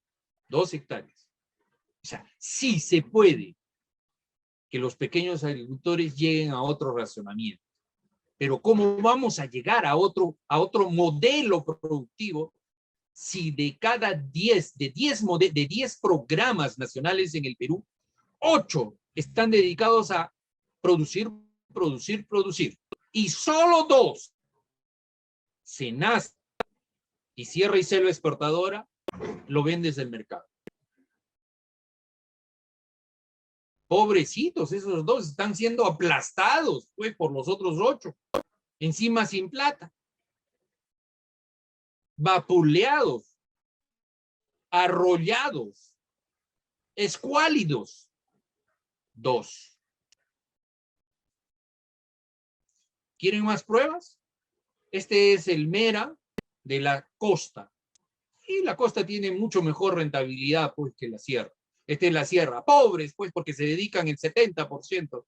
2 hectáreas. O sea, sí se puede que los pequeños agricultores lleguen a otro racionamiento. Pero ¿cómo vamos a llegar a otro modelo productivo si de cada 10 programas nacionales en el Perú, 8 están dedicados a producir, y solo 2, SENASA y Sierra y Selva Exportadora, lo ven desde el mercado? Pobrecitos, esos 2 están siendo aplastados pues, por los otros 8, encima sin plata, vapuleados, arrollados, escuálidos. 2. ¿Quieren más pruebas? Este es el Mera de la costa. Y la costa tiene mucho mejor rentabilidad pues, que la sierra. Esta es la sierra. Pobres, pues, porque se dedican el 70%.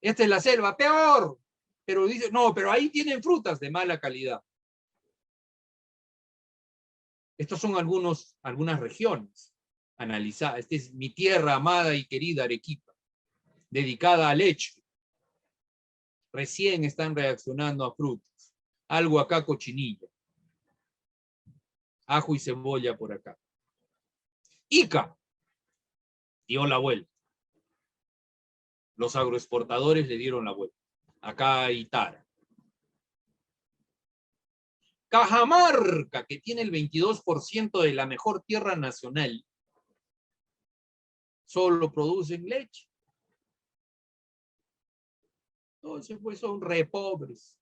Esta es la selva, peor. Pero dice, no, pero ahí tienen frutas de mala calidad. Estas son algunas regiones analizadas. Esta es mi tierra amada y querida Arequipa, dedicada a leche. Recién están reaccionando a frutas. Algo acá cochinilla. Ajo y cebolla por acá. Ica dio la vuelta. Los agroexportadores le dieron la vuelta. Acá hay Tara. Cajamarca, que tiene el 22% de la mejor tierra nacional, solo producen leche. Entonces, pues son re pobres.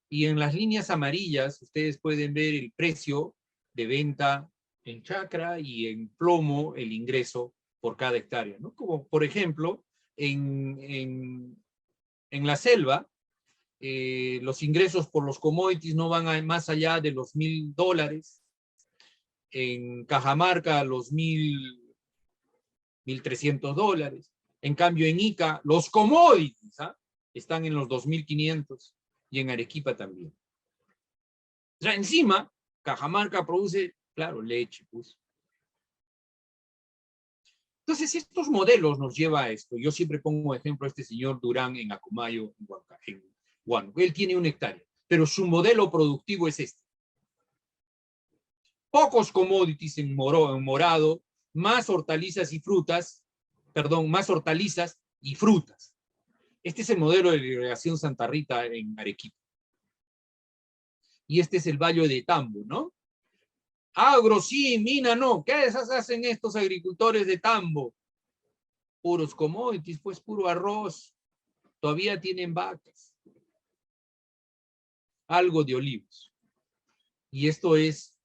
Y en las líneas amarillas, ustedes pueden ver el precio de venta en chacra y en plomo, el ingreso por cada hectárea, ¿no? Como, por ejemplo, en la selva, los ingresos por los commodities no van más allá de los $1,000. En Cajamarca, los $1,300. En cambio, en Ica, los commodities están en los 2,500 y en Arequipa también. O sea, encima, Cajamarca produce, claro, leche, pues. Entonces, estos modelos nos llevan a esto. Yo siempre pongo ejemplo a este señor Durán en Acumayo, en Huánuco. Él tiene 1 hectárea, pero su modelo productivo es este. Pocos commodities en morado, más hortalizas y frutas, más hortalizas y frutas. Este es el modelo de la irrigación Santa Rita en Arequipa. Y este es el Valle de Tambo, ¿no? Agro sí, mina no. ¿Qué hacen estos agricultores de Tambo? Puros commodities, pues puro arroz. Todavía tienen vacas. Algo de olivos. Y esto es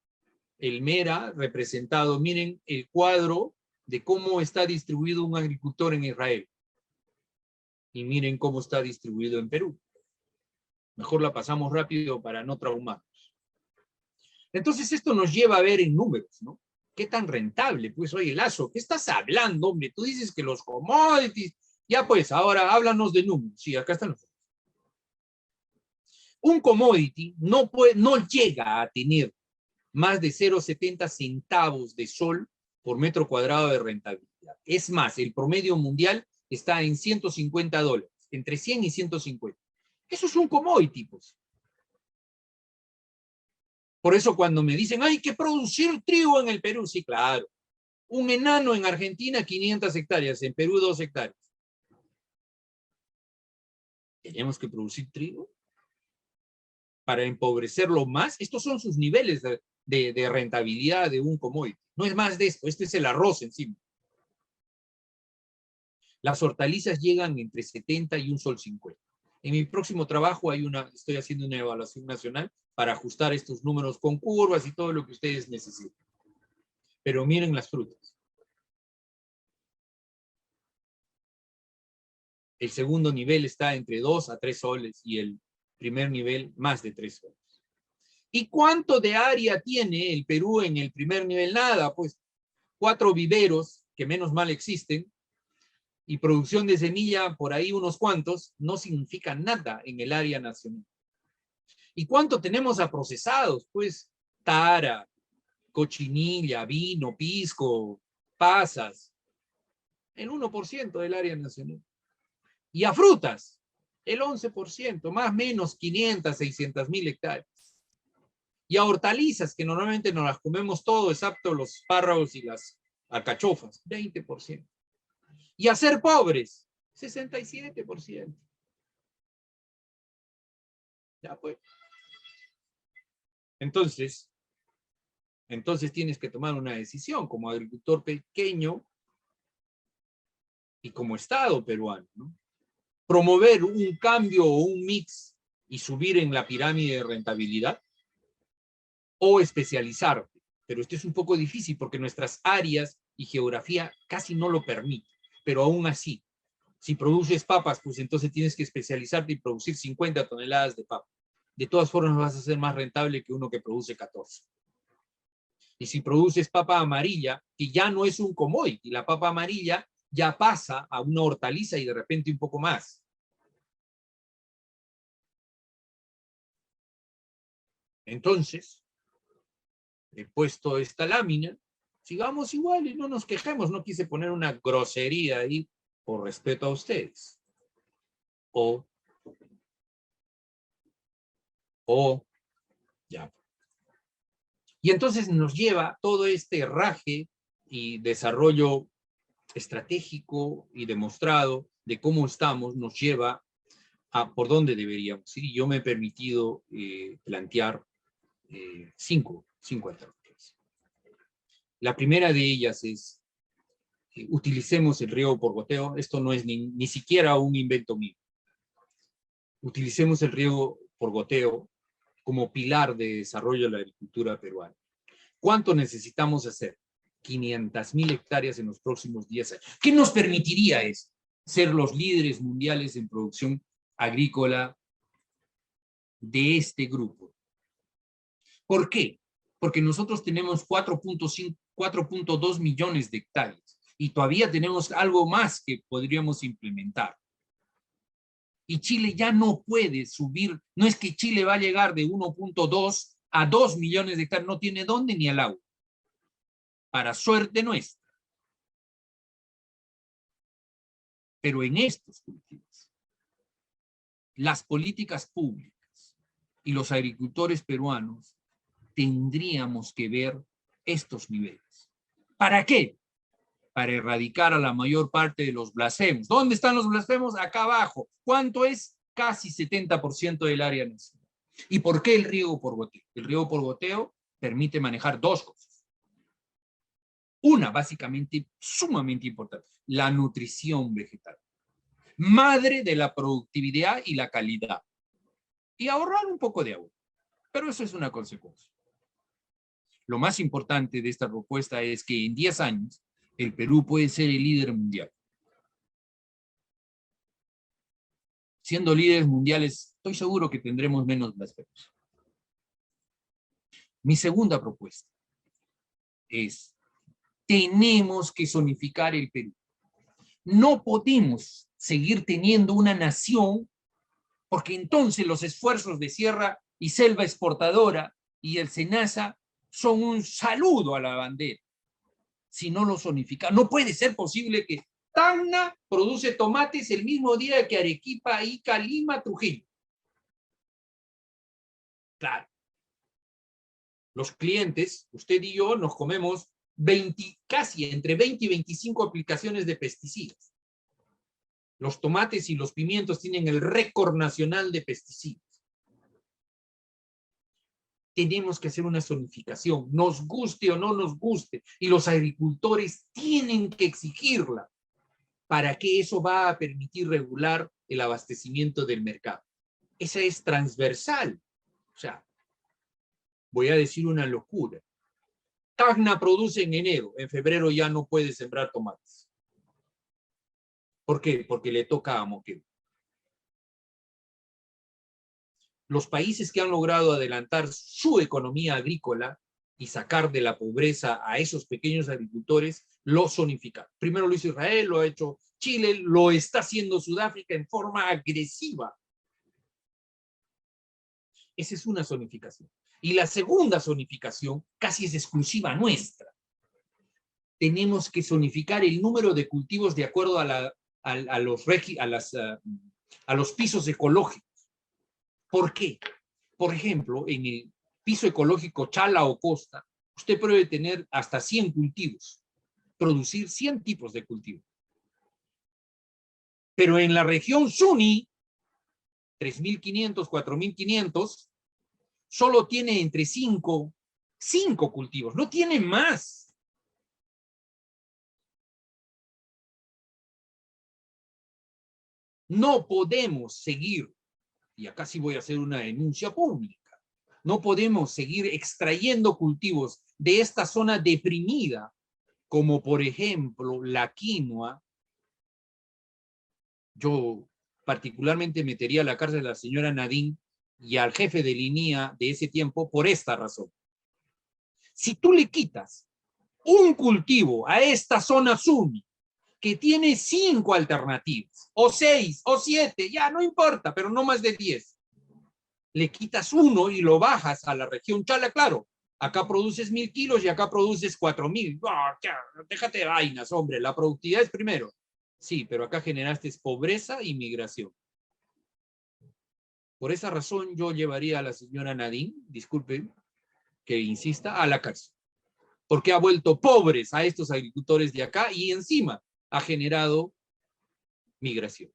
el Mera representado. Miren el cuadro de cómo está distribuido un agricultor en Israel. Y miren cómo está distribuido en Perú. Mejor la pasamos rápido para no traumarnos. Entonces esto nos lleva a ver en números, ¿no? ¿Qué tan rentable? Pues oye, Lazo, ¿qué estás hablando, hombre? Tú dices que los commodities... Ya pues, ahora háblanos de números. Sí, acá están los números. Un commodity no llega a tener más de 0,70 centavos de sol por metro cuadrado de rentabilidad. Es más, el promedio mundial está en $150, entre 100 y 150. Eso es un commodity, pues. Por eso cuando me dicen, hay que producir trigo en el Perú, sí, claro. Un enano en Argentina, 500 hectáreas, en Perú 2 hectáreas. ¿Tenemos que producir trigo? Para empobrecerlo más, estos son sus niveles de rentabilidad de un commodity. No es más de esto, este es el arroz encima. Las hortalizas llegan entre 70 y $1.50. En mi próximo trabajo estoy haciendo una evaluación nacional para ajustar estos números con curvas y todo lo que ustedes necesiten. Pero miren las frutas. El segundo nivel está entre 2 a 3 soles y el primer nivel más de 3 soles. ¿Y cuánto de área tiene el Perú en el primer nivel? Nada, pues 4 viveros, que menos mal existen, y producción de semilla por ahí unos cuantos, no significa nada en el área nacional. ¿Y cuánto tenemos a procesados? Pues tara, cochinilla, vino, pisco, pasas, el 1% del área nacional. Y a frutas, el 11%, más o menos 500, 600 mil hectáreas. Y a hortalizas, que normalmente nos las comemos todo, excepto los espárragos y las alcachofas, 20%. Y a ser pobres, 67%. Ya pues. Entonces tienes que tomar una decisión como agricultor pequeño y como Estado peruano, ¿no? Promover un cambio o un mix y subir en la pirámide de rentabilidad o especializarte. Pero esto es un poco difícil porque nuestras áreas y geografía casi no lo permiten. Pero aún así, si produces papas, pues entonces tienes que especializarte y producir 50 toneladas de papas. de todas formas vas a ser más rentable que uno que produce 14. Y si produces papa amarilla, que ya no es un commodity, la papa amarilla ya pasa a una hortaliza y de repente un poco más. Entonces, he puesto esta lámina, sigamos igual y no nos quejemos, no quise poner una grosería ahí por respeto a ustedes. Ya. Y entonces nos lleva todo este herraje y desarrollo estratégico y demostrado de cómo estamos, nos lleva a por dónde deberíamos ir. Y yo me he permitido plantear cinco alternativas. La primera de ellas es utilicemos el riego por goteo. Esto no es ni siquiera un invento mío. Utilicemos el riego por goteo como pilar de desarrollo de la agricultura peruana. ¿Cuánto necesitamos hacer? 500.000 hectáreas en los próximos 10 años. ¿Qué nos permitiría eso? Ser los líderes mundiales en producción agrícola de este grupo. ¿Por qué? Porque nosotros tenemos 4.2 millones de hectáreas y todavía tenemos algo más que podríamos implementar. Y Chile ya no puede subir, no es que Chile va a llegar de 1.2 a 2 millones de hectáreas, no tiene dónde ni al agua. Para suerte nuestra. Pero en estos cultivos, las políticas públicas y los agricultores peruanos tendríamos que ver estos niveles. ¿Para qué? Para erradicar a la mayor parte de los blasfemos. ¿Dónde están los blasfemos? Acá abajo. ¿Cuánto es? Casi 70% del área nacional. ¿Y por qué el riego por goteo? El riego por goteo permite manejar dos cosas. Una, básicamente, sumamente importante, la nutrición vegetal. Madre de la productividad y la calidad. Y ahorrar un poco de agua. Pero eso es una consecuencia. Lo más importante de esta propuesta es que en 10 años el Perú puede ser el líder mundial. Siendo líderes mundiales, estoy seguro que tendremos menos blasfemos. Mi segunda propuesta es, tenemos que zonificar el Perú. No podemos seguir teniendo una nación, porque entonces los esfuerzos de Sierra y Selva Exportadora y el SENASA son un saludo a la bandera. Si no lo zonificamos, no puede ser posible que Tacna produce tomates el mismo día que Arequipa, Ica, Lima, Trujillo. Claro. Los clientes, usted y yo, nos comemos casi entre 20 y 25 aplicaciones de pesticidas. Los tomates y los pimientos tienen el récord nacional de pesticidas. Tenemos que hacer una zonificación, nos guste o no nos guste, y los agricultores tienen que exigirla. ¿Para qué? Eso va a permitir regular el abastecimiento del mercado. Esa es transversal. O sea, voy a decir una locura. Tacna produce en enero, en febrero ya no puede sembrar tomates. ¿Por qué? Porque le toca a Moquegua. Los países que han logrado adelantar su economía agrícola y sacar de la pobreza a esos pequeños agricultores, lo zonificaron. Primero lo hizo Israel, lo ha hecho Chile, lo está haciendo Sudáfrica en forma agresiva. Esa es una zonificación. Y la segunda zonificación casi es exclusiva nuestra. Tenemos que zonificar el número de cultivos de acuerdo a los pisos ecológicos. ¿Por qué? Por ejemplo, en el piso ecológico Chala o Costa, usted puede tener hasta 100 cultivos, producir 100 tipos de cultivos. Pero en la región Suni, 3.500, 4.500, solo tiene entre 5 cultivos, no tiene más. No podemos seguir, y acá sí voy a hacer una denuncia pública, no podemos seguir extrayendo cultivos de esta zona deprimida, como por ejemplo la quinoa. Yo particularmente metería a la cárcel a la señora Nadine y al jefe de línea de ese tiempo por esta razón. Si tú le quitas un cultivo a esta zona Sumi, que tiene 5 alternativas, o 6, o 7, ya no importa, pero no más de 10. Le quitas uno y lo bajas a la región Chala, claro. Acá produces 1000 kilos y acá produces 4000. Déjate de vainas, hombre, la productividad es primero. Sí, pero acá generaste pobreza y migración. Por esa razón yo llevaría a la señora Nadine, disculpe que insista, a la cárcel. Porque ha vuelto pobres a estos agricultores de acá y encima ha generado migración.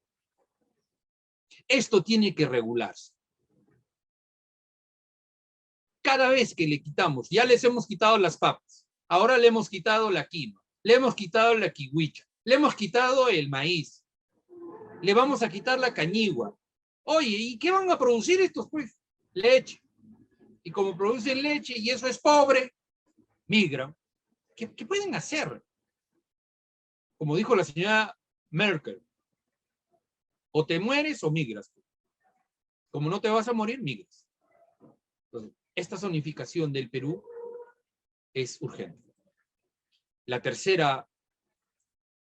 Esto tiene que regularse. Cada vez que le quitamos, ya les hemos quitado las papas, ahora le hemos quitado la quinoa, le hemos quitado la kiwicha, le hemos quitado el maíz, le vamos a quitar la cañigua. Oye, ¿y qué van a producir estos? Pues leche. Y como producen leche y eso es pobre, migran. ¿Qué pueden hacer? Como dijo la señora Merkel, o te mueres o migras. Como no te vas a morir, migras. Entonces, esta zonificación del Perú es urgente. La tercera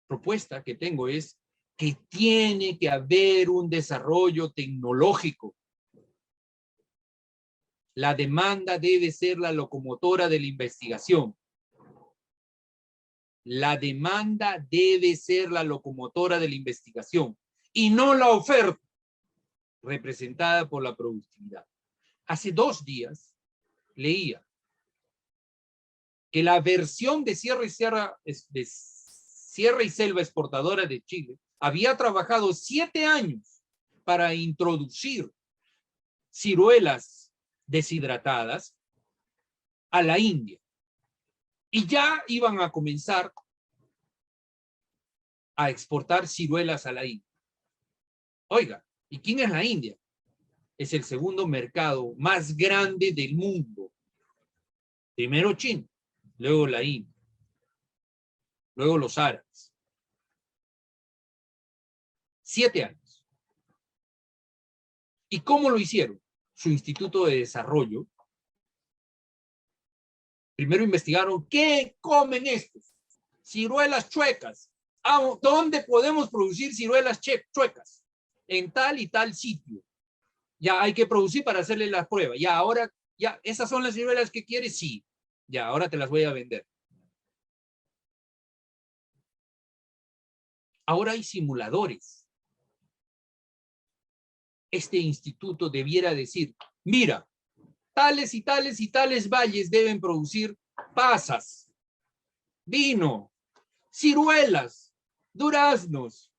propuesta que tengo es que tiene que haber un desarrollo tecnológico. La demanda debe ser la locomotora de la investigación. La demanda debe ser la locomotora de la investigación y no la oferta representada por la productividad. Hace 2 días leía que la versión de Sierra y Selva Exportadora de Chile había trabajado 7 años para introducir ciruelas deshidratadas a la India. Y ya iban a comenzar a exportar ciruelas a la India. Oiga, ¿y quién es la India? Es el segundo mercado más grande del mundo. Primero China, luego la India, luego los árabes. 7 años. ¿Y cómo lo hicieron? Su Instituto de Desarrollo. Primero investigaron qué comen estos. Ciruelas chuecas. ¿Dónde podemos producir ciruelas chuecas? En tal y tal sitio. Ya hay que producir para hacerle la prueba. Ya ahora, ya, ¿esas son las ciruelas que quieres? Sí. Ya, ahora te las voy a vender. Ahora hay simuladores. Este instituto debiera decir, mira, tales y tales y tales valles deben producir pasas, vino, ciruelas, duraznos.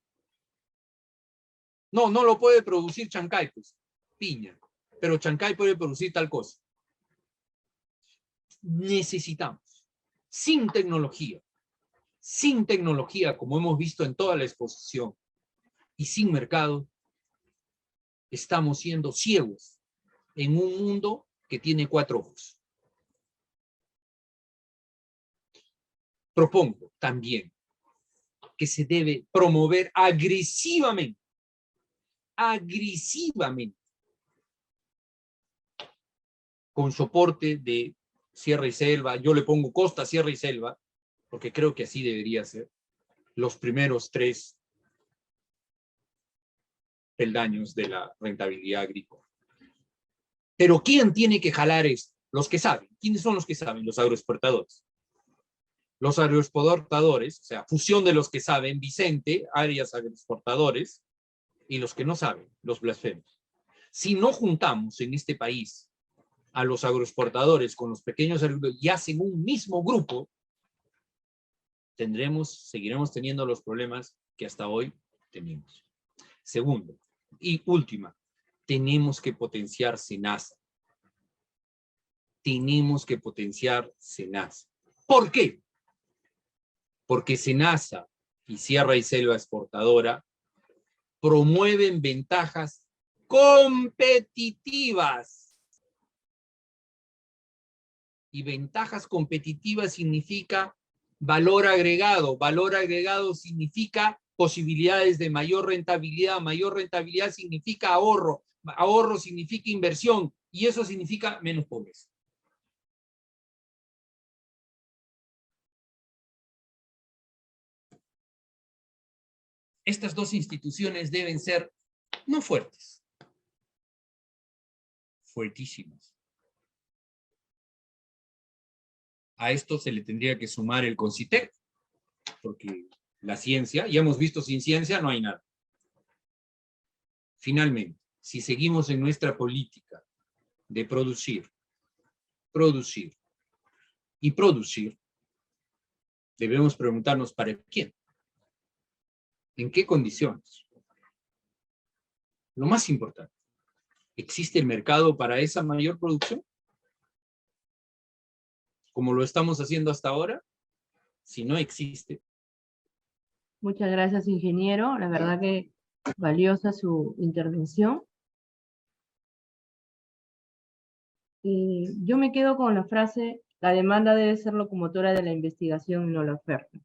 No, no lo puede producir Chancay, pues, piña. Pero Chancay puede producir tal cosa. Necesitamos, sin tecnología, como hemos visto en toda la exposición, y sin mercado, estamos siendo ciegos en un mundo que tiene 4 ojos. Propongo también que se debe promover agresivamente, con soporte de Sierra y Selva. Yo le pongo costa, Sierra y Selva, porque creo que así debería ser, los primeros 3 peldaños de la rentabilidad agrícola. Pero ¿quién tiene que jalar esto? Los que saben. ¿Quiénes son los que saben? Los agroexportadores. Los agroexportadores, o sea, fusión de los que saben, Vicente, Arias agroexportadores, y los que no saben, los blasfemos. Si no juntamos en este país a los agroexportadores con los pequeños agricultores y hacen un mismo grupo, seguiremos teniendo los problemas que hasta hoy tenemos. Segundo y última, tenemos que potenciar SENASA. ¿Por qué? Porque SENASA y Sierra y Selva Exportadora promueven ventajas competitivas. Y ventajas competitivas significa valor agregado. Valor agregado significa posibilidades de mayor rentabilidad. Mayor rentabilidad significa ahorro. ahorro significa inversión, y eso significa menos pobreza. Estas dos instituciones deben ser no fuertes, fuertísimas. A esto se le tendría que sumar el CONCITEC, porque la ciencia, ya hemos visto, sin ciencia no hay nada. Finalmente, si seguimos en nuestra política de producir, producir y producir, debemos preguntarnos ¿para quién? ¿En qué condiciones? Lo más importante, ¿existe el mercado para esa mayor producción? Como lo estamos haciendo hasta ahora. Si no existe.
Muchas gracias, ingeniero. La verdad que valiosa su intervención. Yo me quedo con la frase, la demanda debe ser locomotora de la investigación y no la oferta.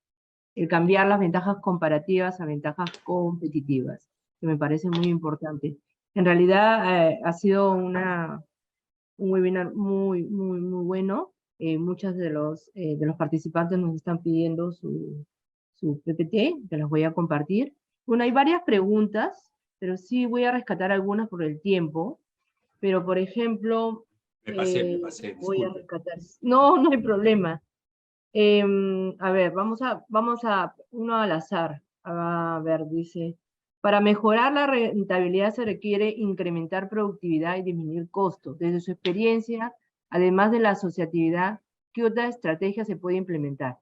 El cambiar las ventajas comparativas a ventajas competitivas, que me parece muy importante. En realidad ha sido un webinar muy bueno. Muchos de los participantes nos están pidiendo su PPT, que las voy a compartir. Bueno, hay varias preguntas, pero sí voy a rescatar algunas por el tiempo. Pero, por ejemplo,
Me pasé,
voy a rescatar. No hay problema. A ver, vamos a uno al azar. A ver, dice, para mejorar la rentabilidad se requiere incrementar productividad y disminuir costos. Desde su experiencia, además de la asociatividad, ¿qué otra estrategia se puede implementar?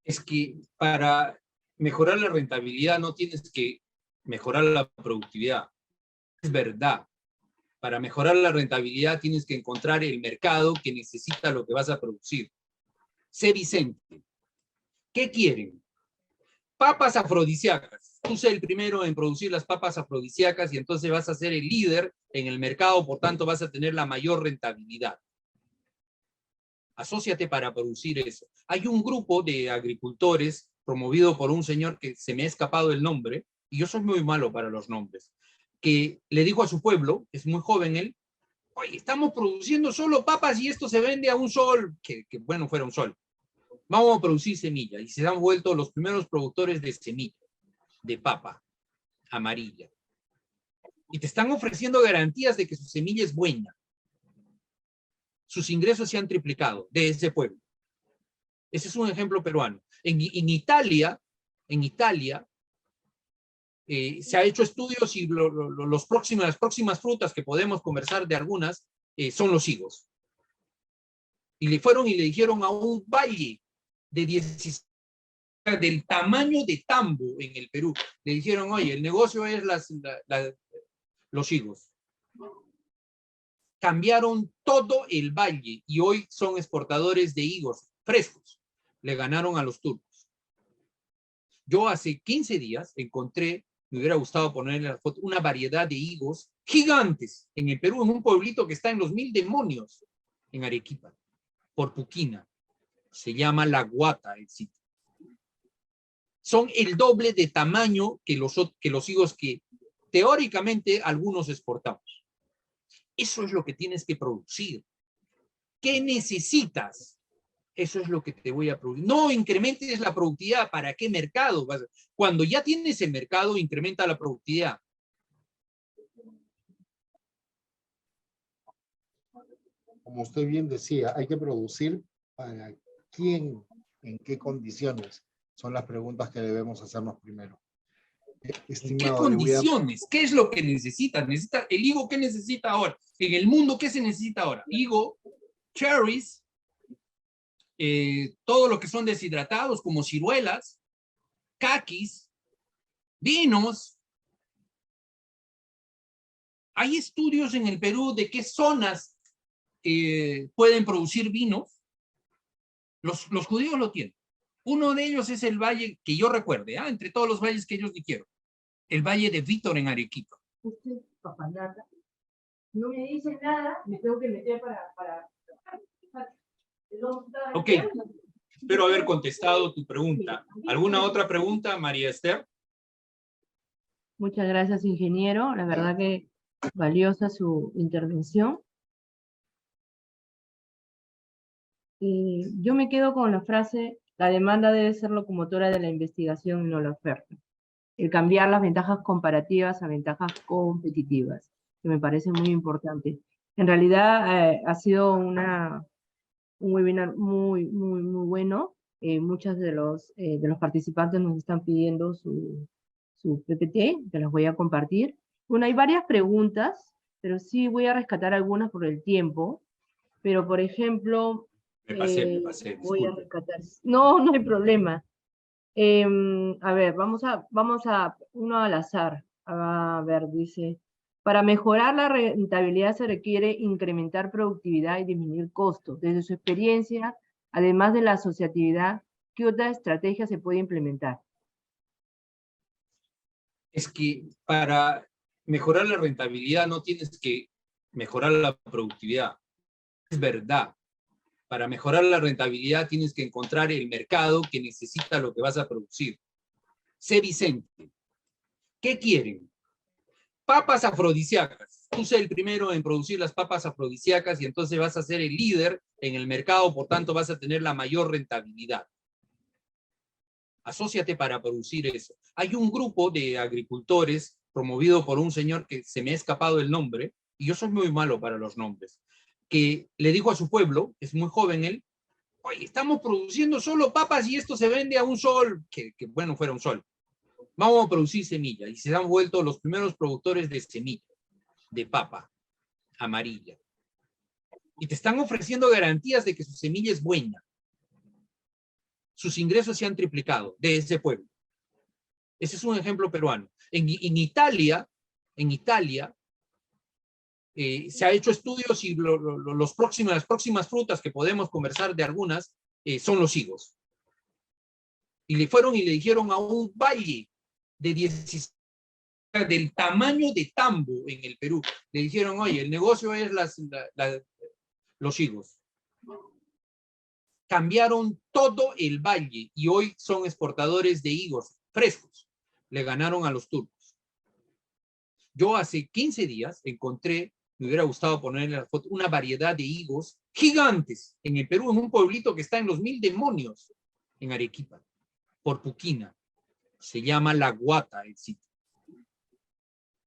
Es que para mejorar la rentabilidad no tienes que mejorar la productividad. Es verdad. Para mejorar la rentabilidad tienes que encontrar el mercado que necesita lo que vas a producir. Sé Vicente. ¿Qué quieren? Papas afrodisíacas. Tú sé el primero en producir las papas afrodisíacas y entonces vas a ser el líder en el mercado, por tanto vas a tener la mayor rentabilidad. Asóciate para producir eso. Hay un grupo de agricultores promovido por un señor que se me ha escapado el nombre, y yo soy muy malo para los nombres, que le dijo a su pueblo, es muy joven él, oye, estamos produciendo solo papas y esto se vende a un sol, que bueno, fuera un sol. Vamos a producir semilla, y se han vuelto los primeros productores de semilla, de papa amarilla. Y te están ofreciendo garantías de que su semilla es buena. Sus ingresos se han triplicado de ese pueblo. Ese es un ejemplo peruano. En Italia se ha hecho estudios y las próximas frutas que podemos conversar de algunas son los higos. Y le fueron y le dijeron a un valle de 16, del tamaño de Tambo en el Perú, le dijeron, oye, el negocio es los higos. Cambiaron todo el valle y hoy son exportadores de higos frescos. Le ganaron a los turcos. Yo hace 15 días encontré, me hubiera gustado ponerle la foto, una variedad de higos gigantes en el Perú, en un pueblito que está en los 1000 demonios, en Arequipa, por Puquina. Se llama La Guata el sitio. Son el doble de tamaño que los higos que teóricamente algunos exportamos. Eso es lo que tienes que producir. ¿Qué necesitas? Eso es lo que te voy a producir. No incrementes la productividad. ¿Para qué mercado? Cuando ya tienes el mercado, incrementa la productividad.
Como usted bien decía, hay que producir para quién, en qué condiciones. Son las preguntas que debemos hacernos primero.
¿En qué condiciones? ¿Qué es lo que necesita? ¿Necesita el higo? ¿Qué necesita ahora? En el mundo, ¿qué se necesita ahora? Higo, cherries, todo lo que son deshidratados, como ciruelas, caquis, vinos. Hay estudios en el Perú de qué zonas pueden producir vinos. Los judíos lo tienen. Uno de ellos es el valle, que yo recuerde, entre todos los valles que ellos dijeron, el valle de Vítor en Arequipa.
Usted, papandata, no me dice nada, me tengo que meter para...
Ok, espero haber contestado tu pregunta. ¿Alguna otra pregunta, María Esther?
Muchas gracias, ingeniero. La verdad que valiosa su intervención. Yo me quedo con la frase, la demanda debe ser locomotora de la investigación y no la oferta. El cambiar las ventajas comparativas a ventajas competitivas, que me parece muy importante. En realidad ha sido un webinar muy bueno. Muchos de los participantes nos están pidiendo su PPT, que las voy a compartir. Bueno, hay varias preguntas, pero sí voy a rescatar algunas por el tiempo. Pero, por ejemplo,
Me pasé,
voy a
disculpe.
rescatar. No, no hay problema. A ver, vamos a uno al azar. A ver, dice, para mejorar la rentabilidad se requiere incrementar productividad y disminuir costos. Desde su experiencia, además de la asociatividad, ¿qué otra estrategia se puede implementar?
Es que para mejorar la rentabilidad no tienes que mejorar la productividad. Es verdad. Para mejorar la rentabilidad tienes que encontrar el mercado que necesita lo que vas a producir. Sé Vicente. ¿Qué quieren? Papas afrodisíacas. Tú sé el primero en producir las papas afrodisíacas y entonces vas a ser el líder en el mercado, por tanto vas a tener la mayor rentabilidad. Asóciate para producir eso. Hay un grupo de agricultores promovido por un señor que se me ha escapado el nombre, y yo soy muy malo para los nombres, que le dijo a su pueblo, es muy joven él, oye, estamos produciendo solo papas y esto se vende a un sol, que bueno fuera un sol. Vamos a producir semilla, y se han vuelto los primeros productores de semilla, de papa amarilla. Y te están ofreciendo garantías de que su semilla es buena. Sus ingresos se han triplicado de ese pueblo. Ese es un ejemplo peruano. En Italia se ha hecho estudios y las próximas frutas que podemos conversar de algunas son los higos. Y le fueron y le dijeron a un valle de 16, del tamaño de Tambo en el Perú, le dijeron, oye, el negocio es los higos. Cambiaron todo el valle y hoy son exportadores de higos frescos. Le ganaron a los turcos. Yo hace 15 días encontré, me hubiera gustado ponerle la foto, una variedad de higos gigantes en el Perú, en un pueblito que está en los 1000 demonios, en Arequipa, por Puquina. Se llama La Guata el sitio.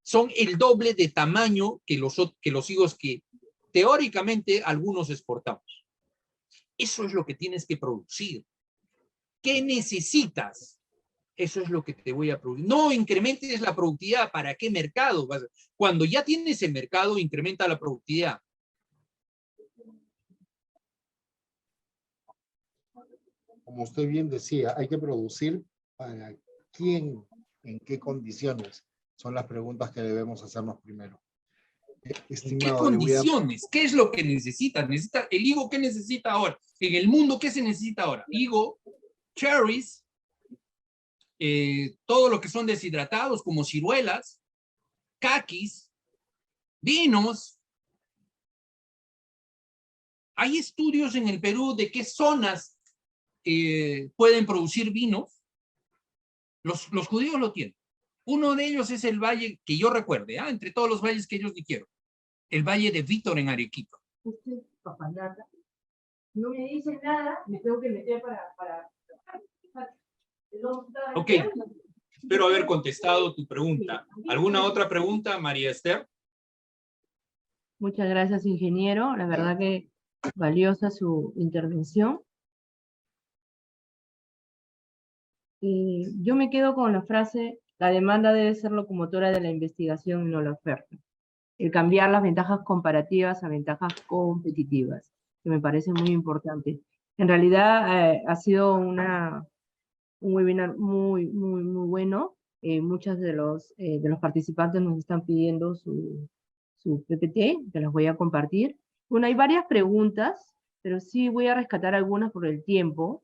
Son el doble de tamaño que los higos que teóricamente algunos exportamos. Eso es lo que tienes que producir. ¿Qué necesitas? Eso es lo que te voy a producir. No incrementes la productividad. ¿Para qué mercado? Cuando ya tienes el mercado, incrementa la productividad.
Como usted bien decía, hay que producir para quién, en qué condiciones. Son las preguntas que debemos hacernos primero.
¿En qué condiciones? ¿Qué es lo que necesita? ¿Necesita el higo? ¿Qué necesita ahora? En el mundo, ¿qué se necesita ahora? Higo, cherries, todo lo que son deshidratados, como ciruelas, caquis, vinos. Hay estudios en el Perú de qué zonas pueden producir vinos. Los judíos lo tienen. Uno de ellos es el valle, que yo recuerde, entre todos los valles que ellos dijeron, el valle de Vítor en Arequipa.
No me dice nada, me tengo que meter para...
Ok, espero haber contestado tu pregunta. ¿Alguna otra pregunta, María Esther?
Muchas gracias, ingeniero. La verdad que valiosa su intervención. Yo me quedo con la frase, la demanda debe ser locomotora de la investigación y no la oferta. El cambiar las ventajas comparativas a ventajas competitivas, que me parece muy importante. En realidad ha sido un webinar muy bueno. Muchos de los participantes nos están pidiendo su PPT, que las voy a compartir. Bueno, hay varias preguntas, pero sí voy a rescatar algunas por el tiempo.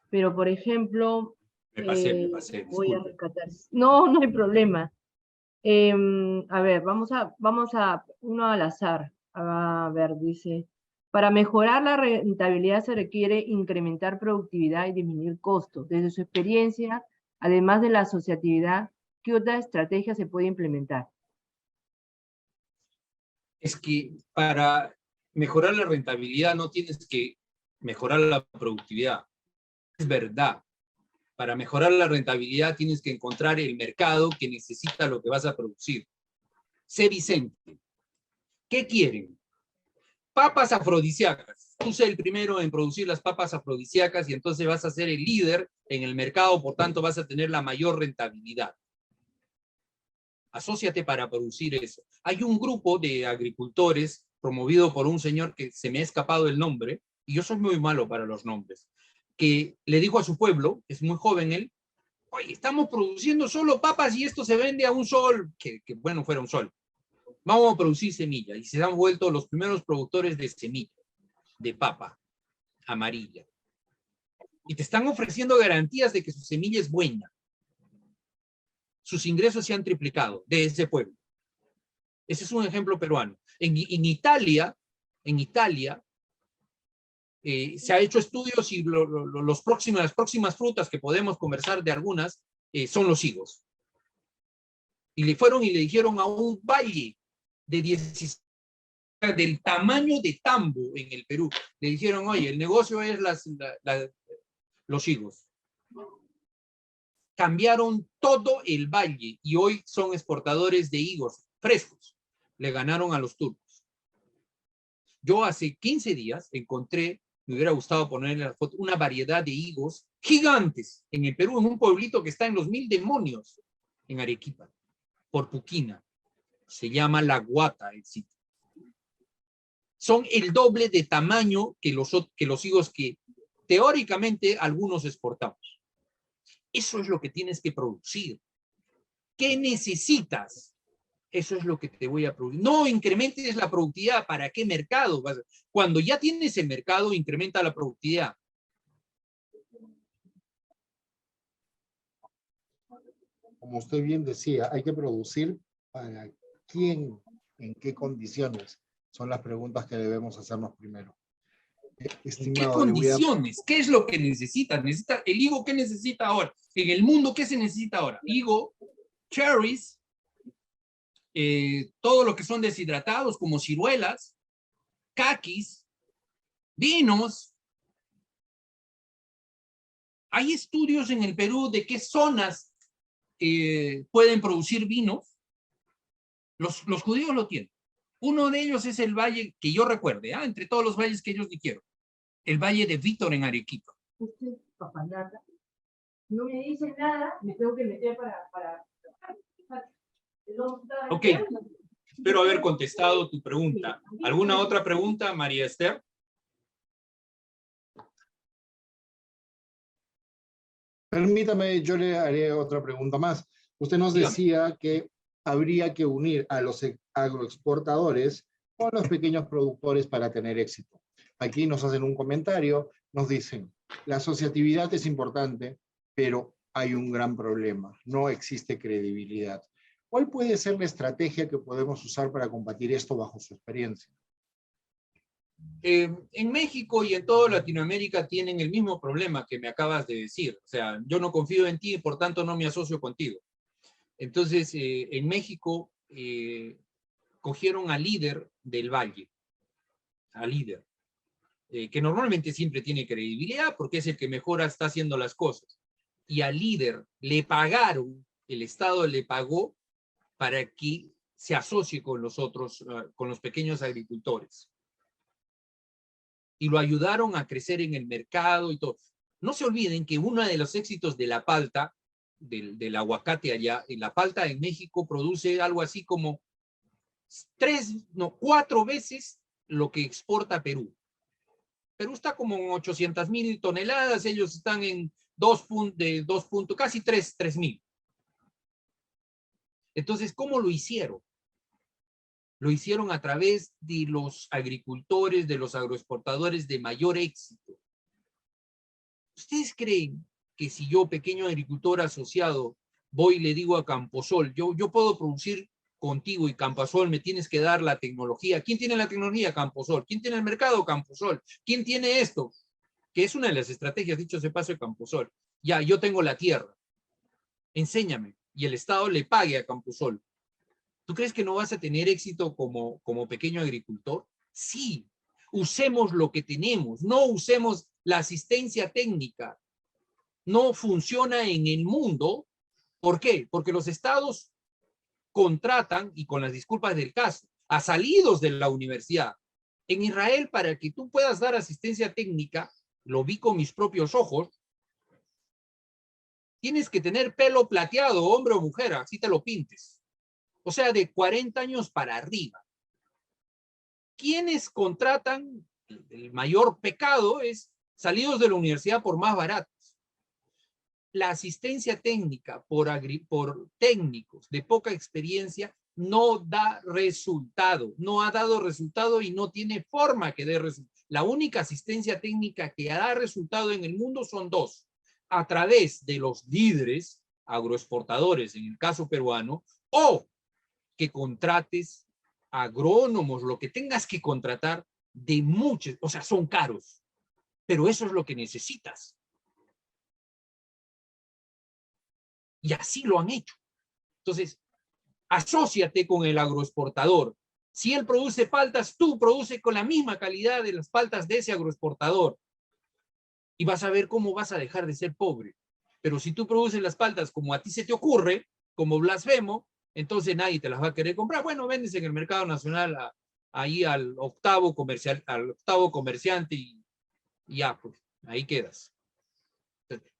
Pero, por ejemplo,
Me pasé,
voy a
disculpe.
rescatar. No, no hay problema. A ver, vamos a uno al azar. A ver, dice, para mejorar la rentabilidad se requiere incrementar productividad y disminuir costos. Desde su experiencia, además de la asociatividad, ¿qué otra estrategia se puede implementar?
Es que para mejorar la rentabilidad no tienes que mejorar la productividad. Es verdad. Para mejorar la rentabilidad tienes que encontrar el mercado que necesita lo que vas a producir. Sé Vicente. ¿Qué quieren? Papas afrodisíacas. Tú sé el primero en producir las papas afrodisíacas y entonces vas a ser el líder en el mercado, por tanto vas a tener la mayor rentabilidad. Asóciate para producir eso. Hay un grupo de agricultores promovido por un señor que se me ha escapado el nombre, y yo soy muy malo para los nombres, que le dijo a su pueblo, es muy joven él, oye, estamos produciendo solo papas y esto se vende a un sol, que bueno, fuera un sol. Vamos a producir semilla, y se han vuelto los primeros productores de semilla, de papa amarilla. Y te están ofreciendo garantías de que su semilla es buena. Sus ingresos se han triplicado de ese pueblo. Ese es un ejemplo peruano. En Italia se ha hecho estudios y las próximas frutas que podemos conversar de algunas son los higos. Y le fueron y le dijeron a un valle de 16, del tamaño de Tambo en el Perú, le dijeron, oye, el negocio es los higos. Cambiaron todo el valle y hoy son exportadores de higos frescos. Le ganaron a los turcos. Yo hace 15 días encontré, me hubiera gustado ponerle la foto, una variedad de higos gigantes en el Perú, en un pueblito que está en los 1000 demonios, en Arequipa, por Puquina. Se llama La Guata el sitio. Son el doble de tamaño que los higos que teóricamente algunos exportamos. Eso es lo que tienes que producir. ¿Qué necesitas? Eso es lo que te voy a producir. No incrementes la productividad. ¿Para qué mercado? Cuando ya tienes el mercado, incrementa la productividad.
Como usted bien decía, hay que producir para quién, en qué condiciones. Son las preguntas que debemos hacernos primero.
¿En qué condiciones? ¿Qué es lo que necesitas? ¿Necesita el higo? ¿Qué necesita ahora? En el mundo, ¿qué se necesita ahora? Higo, cherries, todo lo que son deshidratados como ciruelas, caquis, vinos. Hay estudios en el Perú de qué zonas pueden producir vinos. Los judíos lo tienen. Uno de ellos es el valle que yo recuerde, entre todos los valles que ellos dijeron, el valle de Vítor en Arequipa.
Usted, papanaca, no me dice nada, me tengo que meter para...
Ok, espero haber contestado tu pregunta. ¿Alguna otra pregunta, María Esther?
Permítame, yo le haré otra pregunta más. Usted nos decía que habría que unir a los agroexportadores con los pequeños productores para tener éxito. Aquí nos hacen un comentario, nos dicen, la asociatividad es importante, pero hay un gran problema, no existe credibilidad. ¿Cuál puede ser la estrategia que podemos usar para combatir esto bajo su experiencia?
En México y en toda Latinoamérica tienen el mismo problema que me acabas de decir. O sea, yo no confío en ti y por tanto no me asocio contigo. Entonces, en México cogieron al líder del valle, al líder, que normalmente siempre tiene credibilidad porque es el que mejor está haciendo las cosas. Y al líder le pagaron, el Estado le pagó para que se asocie con los otros, con los pequeños agricultores. Y lo ayudaron a crecer en el mercado y todo. No se olviden que uno de los éxitos de la palta, del aguacate allá, la palta en México produce algo así como 4 veces lo que exporta Perú. Perú está como en 800,000 toneladas, ellos están en casi 3,000. Entonces, ¿cómo lo hicieron? Lo hicieron a través de los agricultores, de los agroexportadores de mayor éxito. ¿Ustedes creen que si yo, pequeño agricultor asociado, voy y le digo a Camposol, yo puedo producir contigo y Camposol me tienes que dar la tecnología? ¿Quién tiene la tecnología? Camposol. ¿Quién tiene el mercado? Camposol. ¿Quién tiene esto? Que es una de las estrategias, dicho se paso, de Camposol. Ya, yo tengo la tierra. Enséñame. y el Estado le pague a Campusol, ¿tú crees que no vas a tener éxito como pequeño agricultor? Sí, usemos lo que tenemos, no usemos la asistencia técnica. No funciona en el mundo. ¿Por qué? Porque los estados contratan, y con las disculpas del caso, a salidos de la universidad. En Israel, para que tú puedas dar asistencia técnica, lo vi con mis propios ojos, tienes que tener pelo plateado, hombre o mujer, así te lo pintes. O sea, de 40 años para arriba. ¿Quiénes contratan? El mayor pecado es salidos de la universidad por más baratos. La asistencia técnica por técnicos de poca experiencia no da resultado, no ha dado resultado y no tiene forma que dé resultado. La única asistencia técnica que da resultado en el mundo son dos: a través de los líderes agroexportadores, en el caso peruano, o que contrates agrónomos, lo que tengas que contratar de muchos, o sea, son caros, pero eso es lo que necesitas. Y así lo han hecho. Entonces, asóciate con el agroexportador. Si él produce paltas, tú produce con la misma calidad de las paltas de ese agroexportador. Y vas a ver cómo vas a dejar de ser pobre. Pero si tú produces las paltas como a ti se te ocurre, como blasfemo, entonces nadie te las va a querer comprar. Bueno, vendes en el mercado nacional ahí al octavo comerciante y ya, pues, ahí quedas.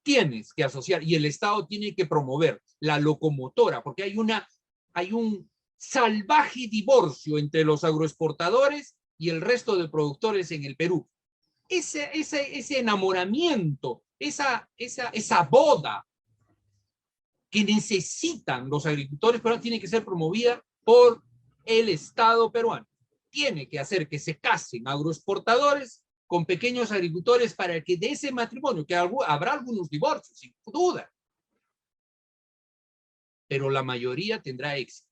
Tienes que asociar, y el Estado tiene que promover la locomotora, porque hay un salvaje divorcio entre los agroexportadores y el resto de productores en el Perú. Ese enamoramiento, esa boda que necesitan los agricultores peruanos tiene que ser promovida por el Estado peruano. Tiene que hacer que se casen agroexportadores con pequeños agricultores para que de ese matrimonio, que habrá algunos divorcios, sin duda, pero la mayoría tendrá éxito.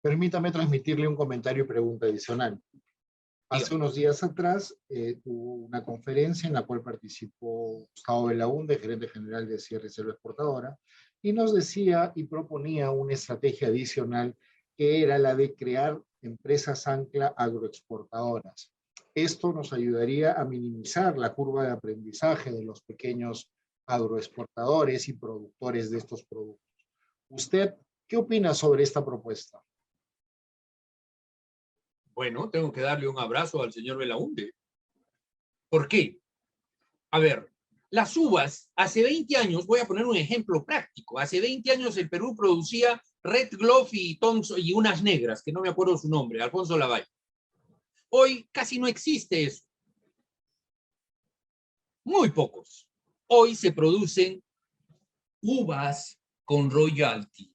Permítame transmitirle un comentario y pregunta adicional. Hace unos días atrás hubo una conferencia en la cual participó Gustavo Belaúnde, gerente general de Sierra y Selva Exportadora, y nos decía y proponía una estrategia adicional que era la de crear empresas ancla agroexportadoras. Esto nos ayudaría a minimizar la curva de aprendizaje de los pequeños agroexportadores y productores de estos productos. ¿Usted qué opina sobre esta propuesta?
Bueno, tengo que darle un abrazo al señor Belaúnde. ¿Por qué? A ver, las uvas, hace 20 años, voy a poner un ejemplo práctico, hace 20 años el Perú producía Red Glove y Thompson y unas negras, que no me acuerdo su nombre, Alfonso Lavalle. Hoy casi no existe eso. Muy pocos. Hoy se producen uvas con royalty.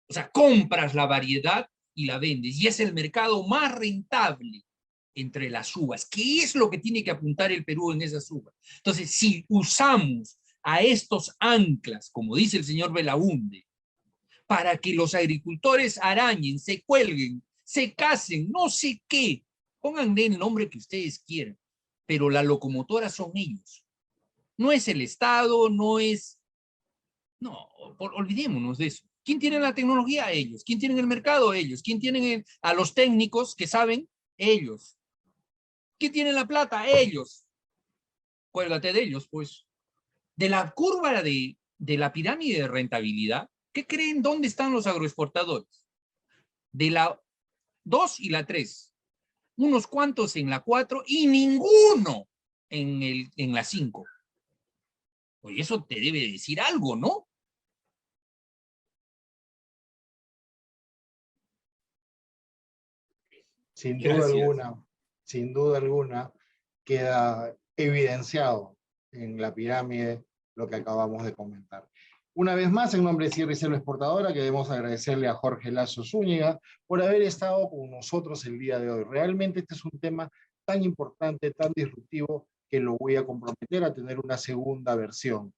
O sea, compras la variedad y la vendes. Y es el mercado más rentable entre las uvas. ¿Qué es lo que tiene que apuntar el Perú en esas uvas? Entonces, si usamos a estos anclas, como dice el señor Belaúnde, para que los agricultores arañen, se cuelguen, se casen, no sé qué, pónganle el nombre que ustedes quieran, pero la locomotora son ellos. No es el Estado, no es... No, olvidémonos de eso. ¿Quién tiene la tecnología? Ellos. ¿Quién tiene el mercado? Ellos. ¿Quién tiene a los técnicos que saben? Ellos. ¿Quién tiene la plata? Ellos. Cuélgate de ellos, pues. De la curva de la pirámide de rentabilidad, ¿qué creen dónde están los agroexportadores? De la 2 y la 3. Unos cuantos en la 4 y ninguno en la 5. Oye, eso te debe decir algo, ¿no?
Sin duda alguna, queda evidenciado en la pirámide lo que acabamos de comentar. Una vez más, en nombre de Sierra y Selva Exportadora, queremos agradecerle a Jorge Lazo Zúñiga por haber estado con nosotros el día de hoy. Realmente este es un tema tan importante, tan disruptivo, que lo voy a comprometer a tener una segunda versión.